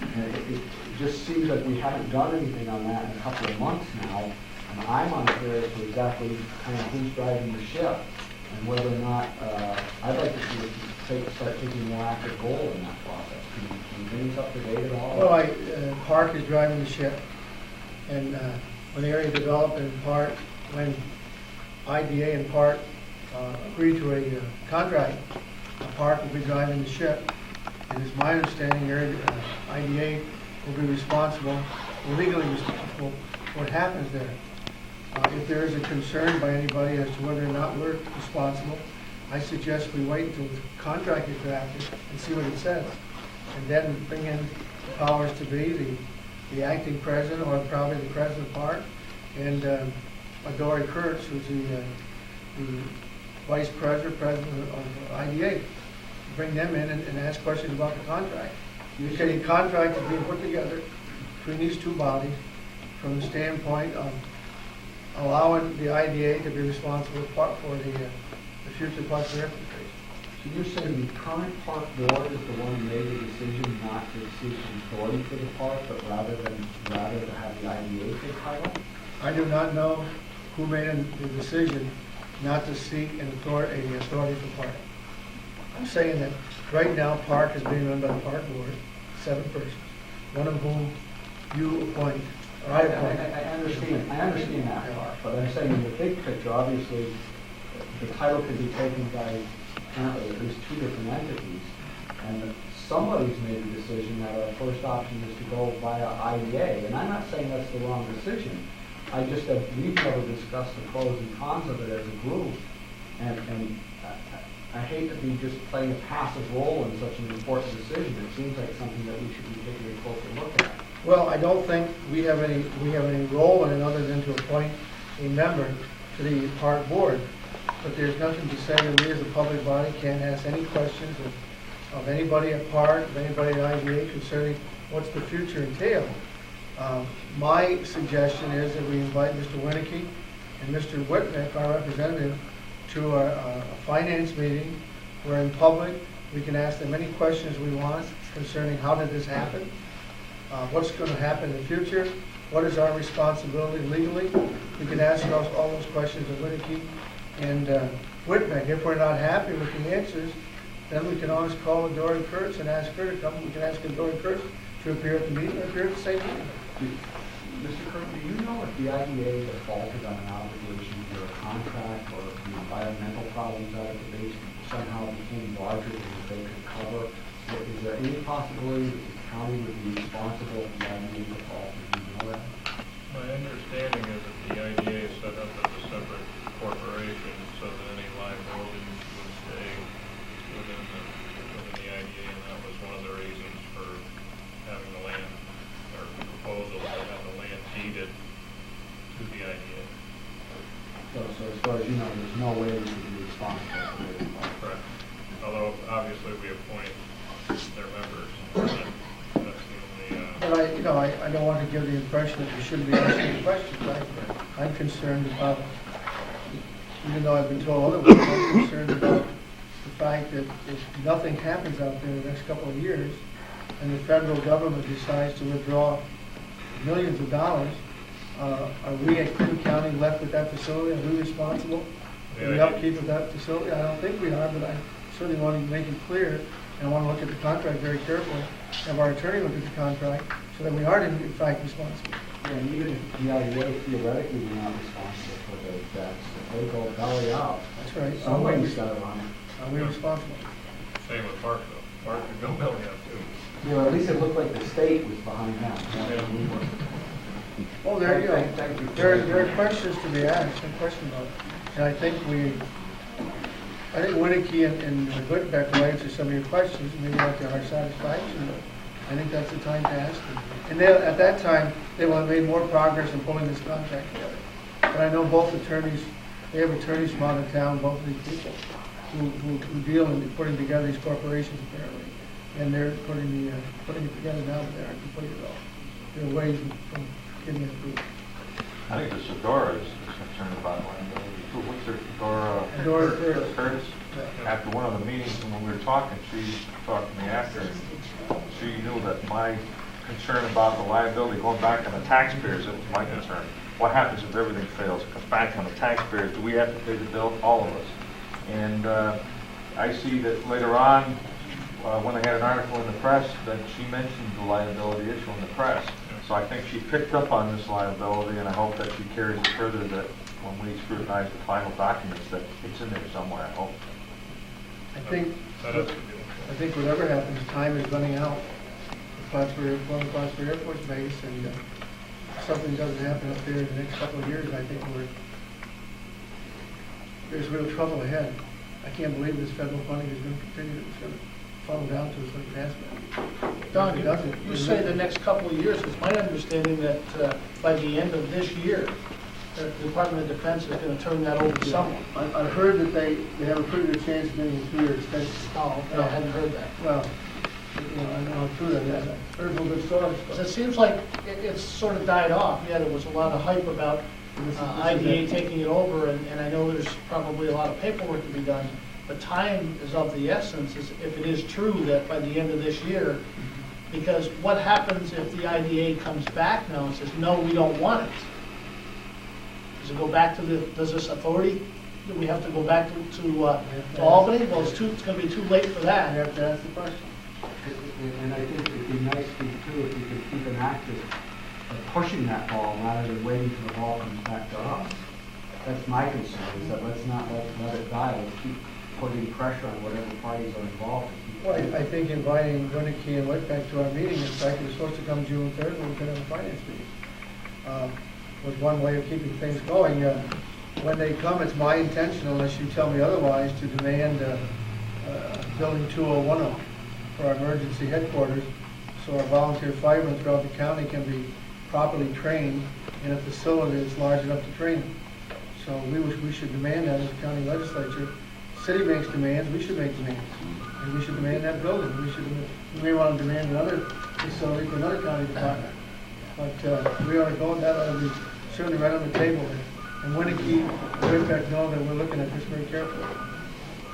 And it just seems like we haven't done anything on that in a couple of months now, and I'm unclear as to exactly kind of who's driving the ship, and whether or not I'd like to see us start taking a more active role in that process. Can you bring us up to date at all? Well, Park is driving the ship, and when the area developed in Park, when IDA and Park agreed to a contract, Park will be driving the ship. And it's my understanding IDA will be responsible, legally responsible for what happens there. If there is a concern by anybody as to whether or not we're responsible, I suggest we wait until the contract is drafted and see what it says. And then bring in the powers to be, the acting president, or probably the president of Park, and Dory Kurtz, who's the vice president of IDA. Bring them in and ask questions about the contract. The contract is being put together between these two bodies from the standpoint of allowing the IDA to be responsible for the future Park transportation. So you're saying the current park board is the one who made the decision not to seek authority for the park, but rather to have the IDA take title? I do not know who made the decision not to seek an authority for Park. I'm saying that right now Park is being run by the Park Board, 7 persons, one of whom you appoint, or I appoint. I understand that part, but I'm saying in the big picture, obviously, the title could be taken by apparently at least 2 different entities, and somebody's made the decision that our first option is to go via IDA, and I'm not saying that's the wrong decision. I just said we've never discussed the pros and cons of it as a group, and I hate to be just playing a passive role in such an important decision. It seems like something that we should be taking a closer look at. Well, I don't think we have any role in it other than to a member to the park board. But there's nothing to say that we as a public body can't ask any questions of anybody at park, of anybody at IDA concerning what's the future entail. My suggestion is that we invite Mr. Winnicky and Mr. Whitnick, our representative, to a finance meeting where in public we can ask them any questions we want concerning how did this happen, what's going to happen in the future, what is our responsibility legally. We can ask all those questions of Winnicky and Whitnick. If we're not happy with the answers, then we can always call Dory Kurtz and ask her to come. We can ask Dory Kurtz to appear at the meeting or appear at the same meeting. Mr. Kirk, do you know if the IDA defaulted on an obligation for a contract or if the environmental problems out of the base somehow became larger than they could cover? Is there any possibility that the county would be responsible for the IDA default? Do you know that? My understanding is that the IDA is set up as a separate corporation, so that any liability would stay within the IDA, and that was one of the reasons for having the land, or proposal to have the land deeded to the IDA. So as far as you know, there's no way we would be responsible for the default. Correct. Although obviously we appoint their members. That's the only, But I don't want to give the impression that we shouldn't be asking questions. I'm concerned about, even though I've been told otherwise, I'm concerned about the fact that if nothing happens out there in the next couple of years, and the federal government decides to withdraw millions of dollars, are we at Clinton County left with that facility? Are we responsible for the upkeep of that facility? I don't think we are, but I certainly want to make it clear, and I want to look at the contract very carefully, have our attorney look at the contract, so that we are in fact responsible. And even if the IDA theoretically were not responsible for those debts, if they go belly out, That's right. somebody's got it on it. Are we responsible? same with Park though. Park could go belly up too. You know, at least it looked like the state was behind that. Well, there you go. Thank you. There are questions to be asked, no question about it. And I think Winnicky and Whitbeck will answer some of your questions, maybe not to our satisfaction, but I think that's the time to ask them. And at that time, they will have made more progress in pulling this contract together. But I know both attorneys, they have attorneys from out of town, both of these people, who deal in putting together these corporations apparently. And they're putting it together now that they aren't completed at all. There are ways from getting it approved. I think the Sedora is concerned about liability. What's their Dora Curtis? After one of the meetings, when we were talking, she talked to me after, and she knew that my concern about the liability going back on the taxpayers, that was my concern. What happens if everything fails? It comes back on the taxpayers. Do we have to pay the bill? All of us. And I see that later on, when they had an article in the press, that she mentioned the liability issue in the press. So I think she picked up on this liability, and I hope that she carries it further, that when we scrutinize the final documents, that it's in there somewhere, I hope. I think whatever happens, time is running out. Plattsburgh Air Force Base, and if something doesn't happen up there in the next couple of years, I think there's real trouble ahead. I can't believe this federal funding is going to continue. It's going to funnel down to us like it has been. Don, you say the next couple of years. It's my understanding that by the end of this year, the Department of Defense is going to turn that over to someone. I've heard that they have a pretty good chance of getting a 2-year extension. Oh, okay. I hadn't heard that. Well, I don't know how true that is. I've heard some good stories. So it seems like it's sort of died off. Yeah, there was a lot of hype about IDA taking it over, and I know there's probably a lot of paperwork to be done, but time is of the essence if it is true that by the end of this year, because what happens if the IDA comes back now and says, no, we don't want it? Does it go back to does this authority, do we have to go back to Albany? Well, it's going to be too late for that. You have to ask the question. And I think it'd be nice too if we could keep an active pushing that ball rather than waiting till the ball comes back to us. That's my concern, is that let's not let it die. Let's keep putting pressure on whatever parties are involved. Well, I think inviting Winnicky and Whitbeck to our meeting, in fact, it was supposed to come June 3rd when we could have a finance meeting, was one way of keeping things going. When they come, it's my intention, unless you tell me otherwise, to demand Building 2010 for our emergency headquarters, so our volunteer firemen throughout the county can be properly trained in a facility that's large enough to train them. So we should demand that as a county legislature. City makes demands, we should make demands. And we should demand that building. We may want to demand another facility for another county department. But we ought to go, that ought to be certainly right on the table. And Winnicke, Whitbeck know that we're looking at this very carefully.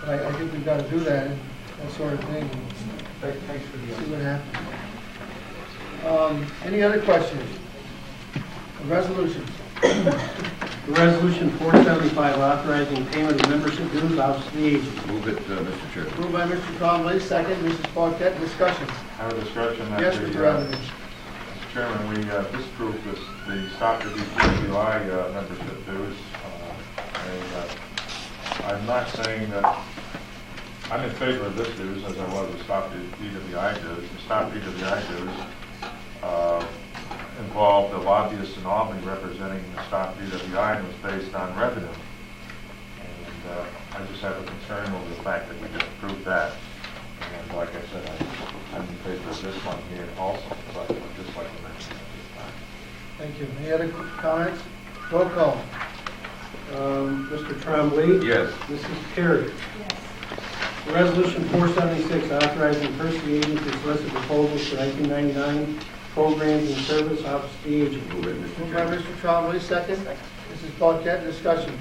But I think we've got to do that, that sort of thing. Thanks for the See what happens. Any other questions? Resolutions? Resolution 475, authorizing payment of membership dues, Office of the Agent. Move it, Mr. Chair. Moved by Mr. Trombley, second, Mrs. Paquette, discussion. I have a discussion that Yes, the, Mr. Evans. Mr. Chairman, we disproved the stop to DWI membership dues. I'm not saying that I'm in favor of this dues as I was with stop to DWI dues. The stop DWI dues involved a lobbyist in Albany representing the stop DWI and was based on revenue. And I just have a concern over the fact that we just approved that. And like I said, I'm in favor of this one here also, but I'd just like to mention it this time. Thank you. Any other comments? Roll call. Mr. Trombley. Yes. Mrs. Perry. Yes. Resolution 476, authorizing the first agent to solicit proposals for 1999 programs and service, Office of the Agent. Move it, Mr. Moved by Chair. Mr. Trombley, second. Mrs. Paquette, discussion.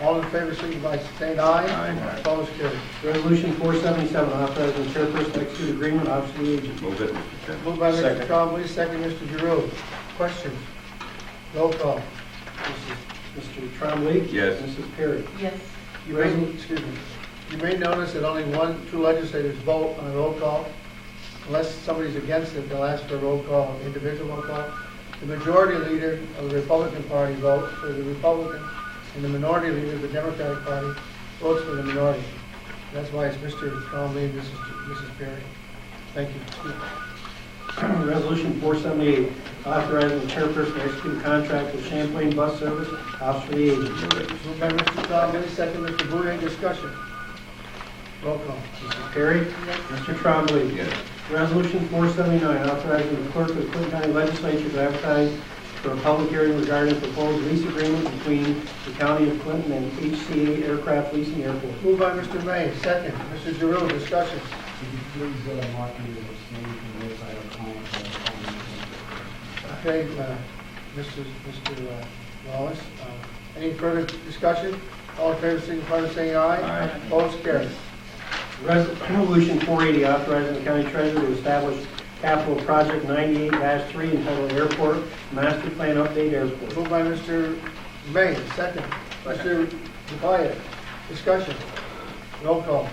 All in favor, signify by saying aye. Aye. Opposed, carried. Resolution 477, authorizing the chairperson to execute agreement, Office of the Agent. Move it, Mr. Chair. Moved by Mr. Second. Trombley, second, Mr. Giroux. Questions? Roll call. Mr. Trombley. Yes. Mrs. Perry. Yes. You may notice that only two legislators vote on a roll call. Unless somebody's against it, they'll ask for a roll call, individual roll call. The majority leader of the Republican Party votes for the Republican, and the minority leader of the Democratic Party votes for the minority. That's why it's Mr. Trombley and Mrs. Perry. Thank you. Resolution 478, authorizing the chairperson to execute a contract with Champlain Bus Service, Office of the Agent. Moved by Mr. Trombley, second Mr. Boyer, discussion. Roll call. Mrs. Perry. Yes. Mr. Trombley. Yes. Resolution 479, authorizing the clerk of the Clinton County Legislature to advertise for a public hearing regarding proposed lease agreement between the County of Clinton and HCA Aircraft Leasing Airport. Moved by Mr. May, second. Mr. Giroux, discussion. Could you please mark me as abstaining from this item? Okay, Mr. Wallace, any further discussion? All in favor, signify by saying aye. Aye. Opposed, carried. Resolution 480, authorizing the county treasurer to establish capital project 98-3 entitled Airport Master Plan Update Airport. Moved by Mr. May, second. Mr. Defiant, discussion. Roll call.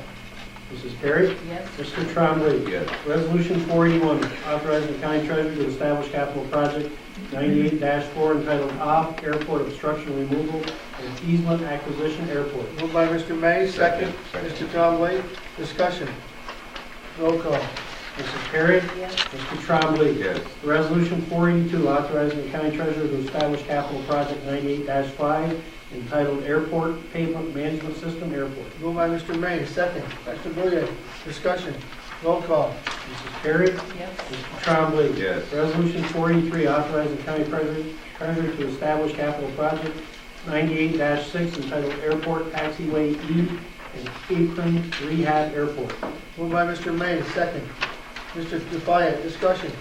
Mrs. Perry. Yes. Mr. Trombley. Yes. Resolution 481, authorizing the county treasurer to establish capital project 98-4 entitled Off-Airport Obstruction Removal and Easement Acquisition Airport. Moved by Mr. May, second. Second. Mr. Trombley, discussion. Roll call. Mrs. Perry. Yes. Mr. Trombley. Yes. Resolution 482, authorizing the county treasurer to establish capital project 98-5 entitled Airport Pavement Management System Airport. Moved by Mr. May, second. Mr. Boyer, discussion. Roll call. Mrs. Perry. Yes. Mr. Trombley. Yes. Resolution 483, authorizing the county treasurer to establish capital project 98-6 entitled Airport Taxiway E and Apron Rehab Airport. Moved by Mr. May, second. Mr. Defiant, discussion.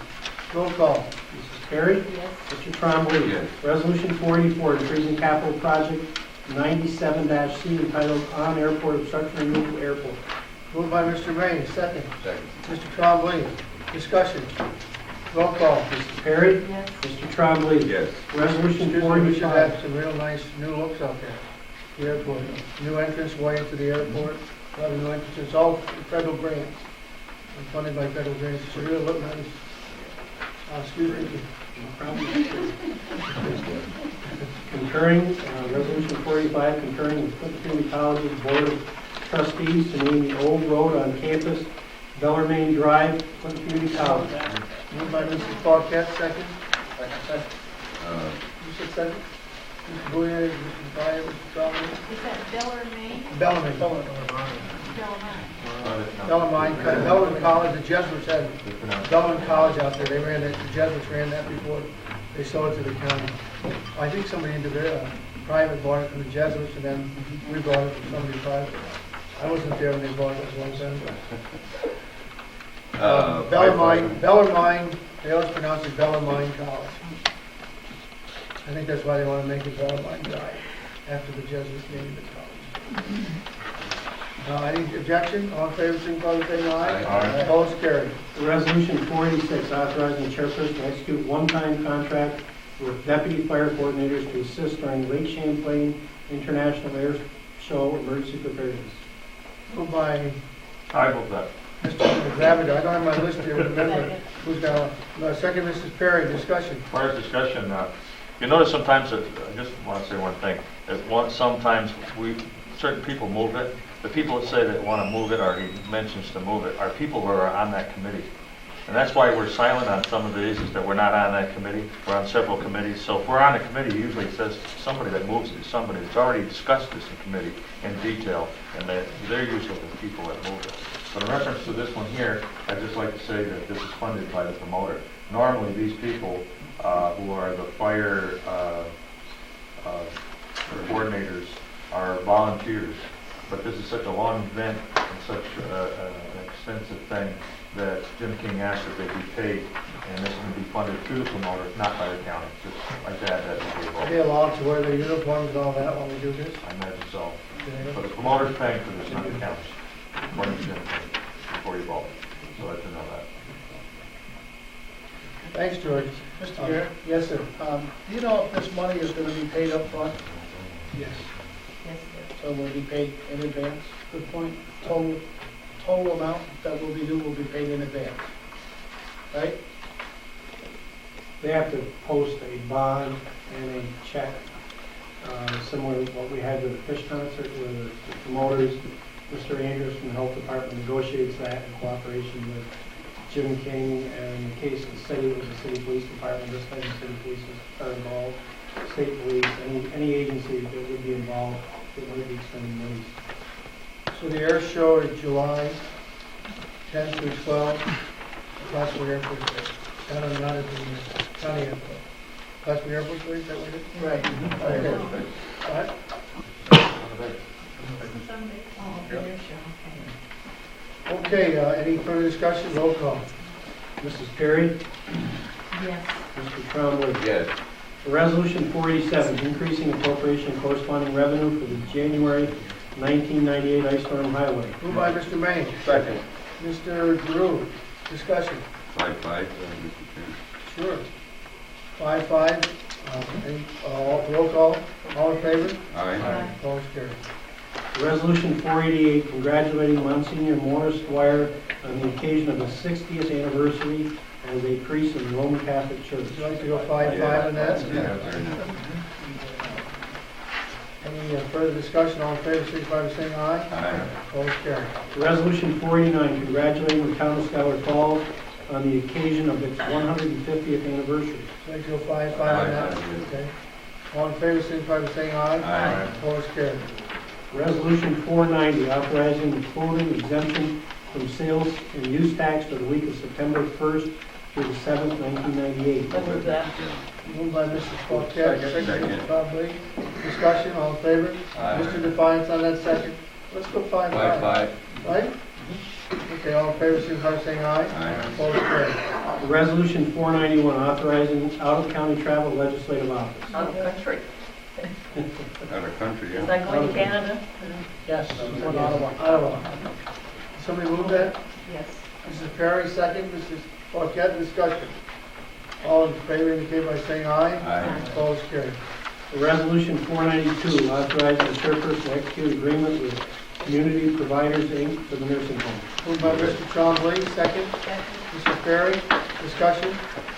Roll call. Mrs. Perry. Yes. Mr. Trombley. Yes. Resolution 484, increasing capital project 97-C entitled On Airport Obstruction Removal Airport. Moved by Mr. May, second. Second. Mr. Trombley, discussion. Roll call. Mrs. Perry. Yes. Mr. Trombley. Yes. Resolution Excuse me, we should have 485. some real nice new looks out there. The airport, new entrance way into the airport, a lot of new entrances, it's all federal grants. And funded by federal grants, it should really look nice. Excuse me. Concurring, Resolution 485, concurring with Clinton Community College's Board of Trustees to name the old road on campus, Bellarmine Drive, Clinton Community College. Moved by Mrs. Paquette, second. Uh, You said second? Mr. Boyer, Mr. Dyer, Mr. Trombley? Is that Bellarmine? Bellarmine. Bellarmine, Bellarmine College, the Jesuits had Bellarmine College out there, they ran that, the Jesuits ran that before they sold it to the county. I think somebody private bought it from the Jesuits, and then we bought it from somebody private. I wasn't there when they bought it, it was a long time ago. Bellarmine, they always pronounce it Bellarmine College. I think that's why they want to make it Bellarmine Drive, after the Jesuits named the college. Any objection? All in favor, signify by saying aye. Aye. Opposed, carried. Resolution 486, authorizing the chairperson to execute one-time contract with deputy fire coordinators to assist during Lake Champlain International Air Show emergency preparedness. Moved by I will that. Mr. Gravity. I don't have my list here, remember who's got one. Second, Mrs. Perry, discussion. Prior discussion, you notice sometimes that, I just want to say one thing, sometimes certain people move it. The people that say they want to move it, or he mentions to move it, are people who are on that committee. And that's why we're silent on some of these, is that we're not on that committee. We're on several committees. So if we're on a committee, usually it says somebody that moves it is somebody that's already discussed this in committee in detail, and they're usually the people that move it. But in reference to this one here, I'd just like to say that this is funded by the promoter. Normally, these people who are the fire coordinators are volunteers. But this is such a long event and such an extensive thing that Jim King asked that they be paid, and this is going to be funded through the promoter, not by the county. Just like that, Are they allowed to wear their uniforms and all that when we do this? I imagine so. But the promoter's paying for this, not the county, according to Jim King, before you vote. So let you know that. Thanks, George. Mr. Mayor? Yes, sir. Do you know if this money is going to be paid up front? Yes. Yes, So will be paid in advance? Good point. Total amount that will be due will be paid in advance, right? They have to post a bond and a check, similar to what we had with the Fish concert, where the promoters, Mr. Andrews from the Health Department negotiates that in cooperation with Jim King, and in the case of the city, it was the city police department. This time the city police are involved, state police, any agency that would be involved that might be spending money. So the air show is July 10th through 12th, Plattsburgh Airport Base. Not at the county airport. Plattsburgh Airport Base, is that what it is? Right. Okay. All right. Okay, any further discussion? Roll call. Mrs. Perry? Yes. Mr. Trombley? Yes. Resolution 487, increasing appropriation and corresponding revenue for the January 1998 ice storm highway. Moved by Mr. Maine. Second. Mr. Drew, discussion. 5-5. Sure. 5-5. Roll call. All in favor? Aye. Opposed, carried. Resolution 488, congratulating Monsignor Morris Dwyer on the occasion of the 60th anniversary as a priest in the Roman Catholic Church. Would you like to go 5-5 on that? Any further discussion? All in favor, signify by saying aye. Aye. Opposed, carried. Resolution 489, congratulating the town of Schuyler Falls on the occasion of its 150th anniversary. Would you like to go 5-5 on that? Aye. Okay. All in favor, signify by saying aye. Aye. Opposed, carried. Resolution 490, authorizing the clothing exemption from sales and use tax for the week of September 1st through the 7th, 1998. I'll move that. Moved by Mrs. Paquette, second by Mr. Bob Lee. Discussion, all in favor? Aye. Mr. Defiance on that second. Let's go 5-5. 5-5. Right? Okay, all in favor, signify by saying aye. Aye. Opposed, carried. Resolution 491, authorizing out-of-county travel legislative office. Out of the country. Out of country, Is yeah. that going to Canada? Yes, from Ottawa. Ottawa. Somebody move that? Yes. Mrs. Perry, second. Mrs. Paquette, discussion. All in favor indicate by saying aye. Aye. Opposed, carried. Resolution 492, authorizing the chairperson to execute agreement with Community Providers, Inc. for the nursing home. Moved by Mr. Trombley, second. Mrs. Perry, discussion.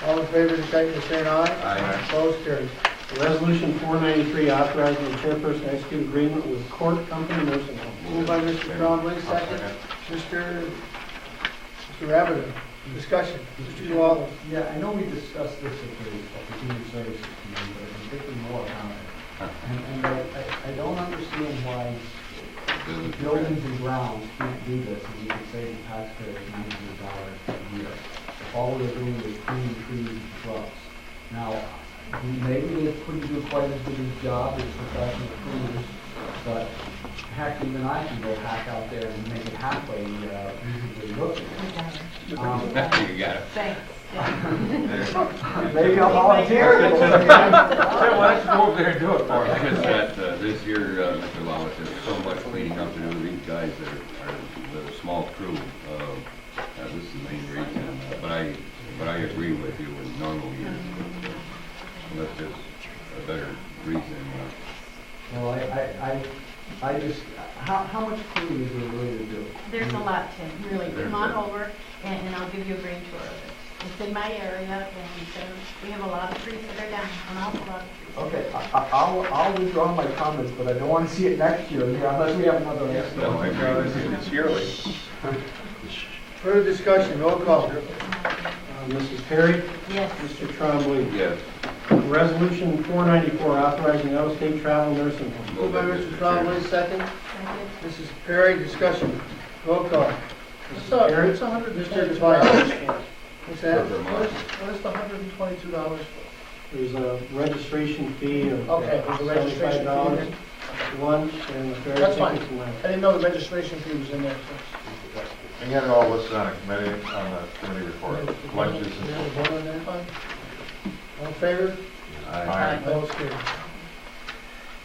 All in favor indicate by saying aye. Aye. Opposed, carried. Resolution 493, authorizing the chairperson to execute agreement with Court Company Nursing Home. Moved by Mr. Trombley, second. Mr. Rabbitt, discussion. Mr. Ualdo. Yeah, I know we discussed this at the Human Services Committee, but I'm thinking more about it. And I don't understand why buildings and grounds can't do this, and we can save the taxpayers $900 a year. If all we're doing is cleaning trees and shrubs. Now, Maybe they couldn't do quite as good a job as professional cleaners, but heck, even I can go hack out there and make it halfway reasonably looking. You got it. Thanks. Maybe I'll volunteer. Tim, why don't you go over there and do it for I us? guess that this year, Mr. Lawless, there's so much cleaning up to do. These guys are the small crew. This is the main reason. But I agree with you in normal years. That's just a better reason. Well, I just, how much cleaning is there really to do? There's a lot, Tim, really. Come on over and I'll give you a green tour of it. It's in my area and we have a lot of trees that are down, an awful lot of trees. Okay, I'll withdraw my comments, but I don't want to see it next year unless we have another answer. No, I agree with you. It's yearly. Further discussion, roll call. Mrs. Perry? Yes. Mr. Trombley? Yes. Resolution 494, authorizing out-of-state travel nursing home. Moved by Mr. Trombley, second. Second. Mrs. Perry, discussion, roll call. Perry? It's $122. What's that? What is the $122 for? There's a registration fee of Okay, there's a registration $75, fee. lunch, and the ferry That's fine. tickets and I that. didn't know the registration fee was in there. And you have it all listed on a committee, on the committee report, lunches and Yeah, vote on that. All in favor? Aye. Opposed, carried.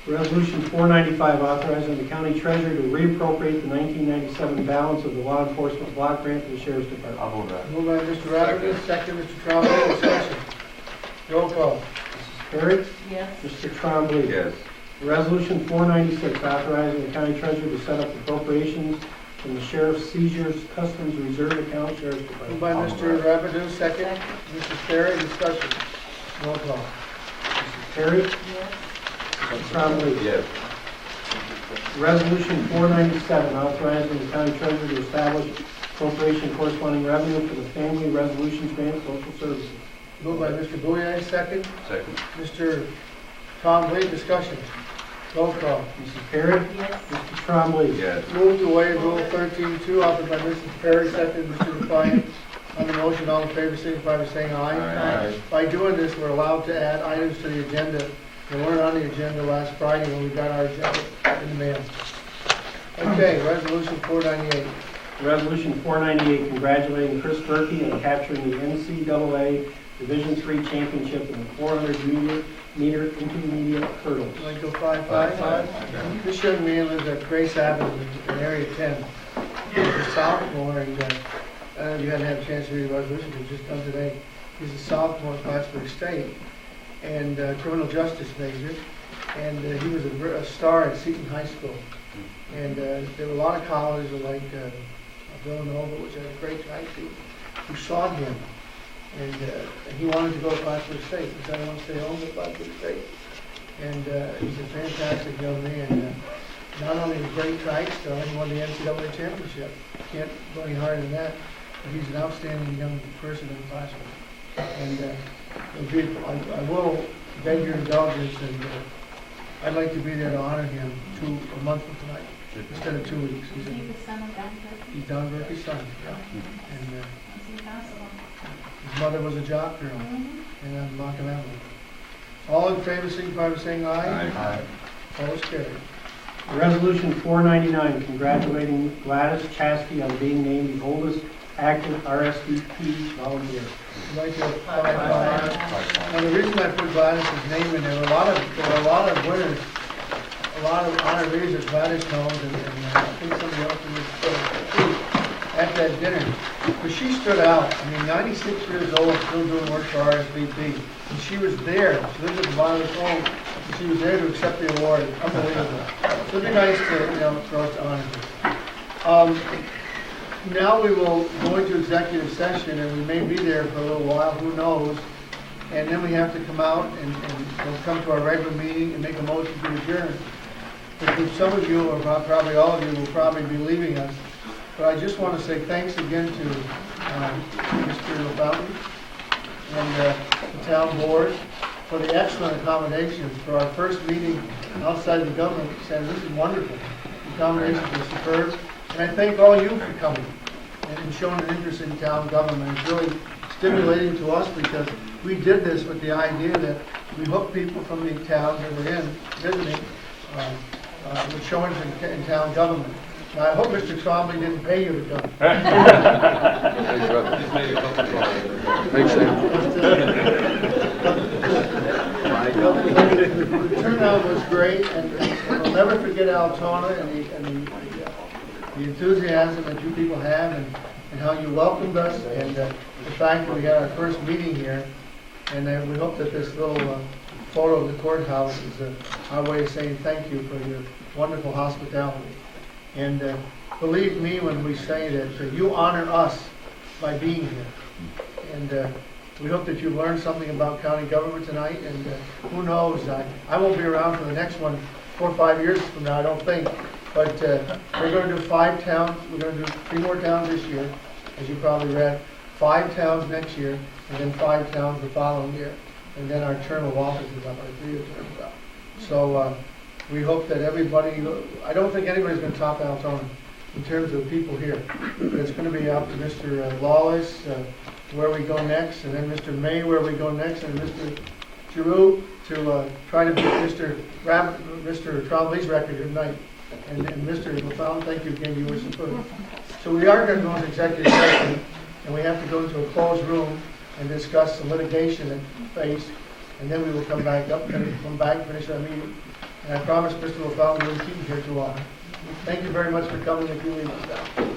Resolution 495, authorizing the county treasurer to reappropriate the 1997 balance of the law enforcement block grant to the sheriff's department. I'll move that. Moved by Mr. Rabbit, second Mr. Trombley, discussion. Roll call. Perry? Yes. Mr. Trombley? Yes. Resolution 496, authorizing the county treasurer to set up appropriations from the sheriff's seizures customs reserve account, sheriff's Moved department. by Mr. Rabbit, second. Mrs. Perry, discussion. Roll call. Perry? Yes. Mr. Trombley? Yes. Resolution 497, authorizing the county treasurer to establish appropriation corresponding revenue for the Family Resolutions Grant Social Services. Moved by Mr. Bouye, second. Second. Mr. Trombley, discussion. Roll call. Mrs. Perry? Yes. Mr. Trombley? Yes. Move to waive Rule 13-2, offered by Mrs. Perry, second Mr. Defiant. On the motion, all in favor, signify by saying aye. Aye. By doing this, we're allowed to add items to the agenda that weren't on the agenda last Friday when we got our agenda in the mail. Okay, Resolution 498. Resolution 498, congratulating Chris Berkey on capturing the NCAA Division III championship in the 400-meter intermediate hurdles. You want to go 5-5? This young man lives at Grace Avenue in Area 10. He's a sophomore, and you hadn't had a chance to read the resolution, it was just done today. He's a sophomore at Plattsburgh State, and criminal justice major, and he was a star at Seton High School. And there were a lot of colleges like Villanova, which had a great track team, who sought him. And he wanted to go to Plattsburgh State. He said, I want to stay home at Plattsburgh State. And he's a fantastic young man. Not only a great track star, he won the NCAA championship. Can't go any harder than that. But he's an outstanding young person in Plattsburgh. And I will beg your indulgence, and I'd like to be there to honor him a month from tonight, instead of 2 weeks. Is he the son of Don Berkey? He's Don Berkey's son, yeah. And Is he possible? his mother was a jock girl, and I'm not gonna have one. All in favor, signify by saying aye. Aye. Opposed, carried. Resolution 499, congratulating Gladys Chasky on being named the oldest active RSVP volunteer. I'd like to Now, the reason I put Gladys' name in there were a lot of winners, a lot of honorees that Gladys knows, and I think somebody else was at that dinner. But she stood out. I mean, 96 years old, still doing work for RSVP. And she was there. She lived at the bottom of the phone. And she was there to accept the award. Unbelievable. So it'd be nice to, for us to honor her. Now we will go into executive session, and we may be there for a little while, who knows? And then we have to come out and we'll come to our regular meeting and make a motion to adjourn. Because some of you, or probably all of you, will probably be leaving us. But I just want to say thanks again to Mr. LaFountain and the town board for the excellent accommodations for our first meeting outside the government center. This is wonderful. The accommodations were superb. And I thank all you for coming and showing an interest in town government. It's stimulating to us because we did this with the idea that we hook people from the towns that we're in visiting with showings in town government. Now, I hope Mr. Trombley didn't pay you to come. Thanks, Sam. The turnout was great, and we'll never forget Altona and the enthusiasm that you people have, and how you welcomed us, and the fact that we had our first meeting here. And we hope that this little photo of the courthouse is our way of saying thank you for your wonderful hospitality. And believe me when we say that you honor us by being here. And we hope that you've learned something about county government tonight. And who knows, I won't be around for the next one 4 or 5 years from now, I don't think. But we're going to do 5 towns. We're going to do 3 more towns this year, as you probably read. 5 towns next year, and then 5 towns the following year. And then our term of office is up, our 3-year term is up. So we hope that everybody, I don't think anybody's going to top Altona in terms of people here. But it's going to be up to Mr. Lawless, where we go next, and then Mr. May, where we go next, and Mr. Giroux to try to beat Mr. Trombley's record tonight. And Mr. LaFawn, thank you again, you were superb. So we are going to go into executive session, and we have to go into a closed room and discuss some litigation that we face, and then we will come back, finish our meeting. And I promise Mr. LaFawn we won't keep you here too long. Thank you very much for coming, if you leave us now.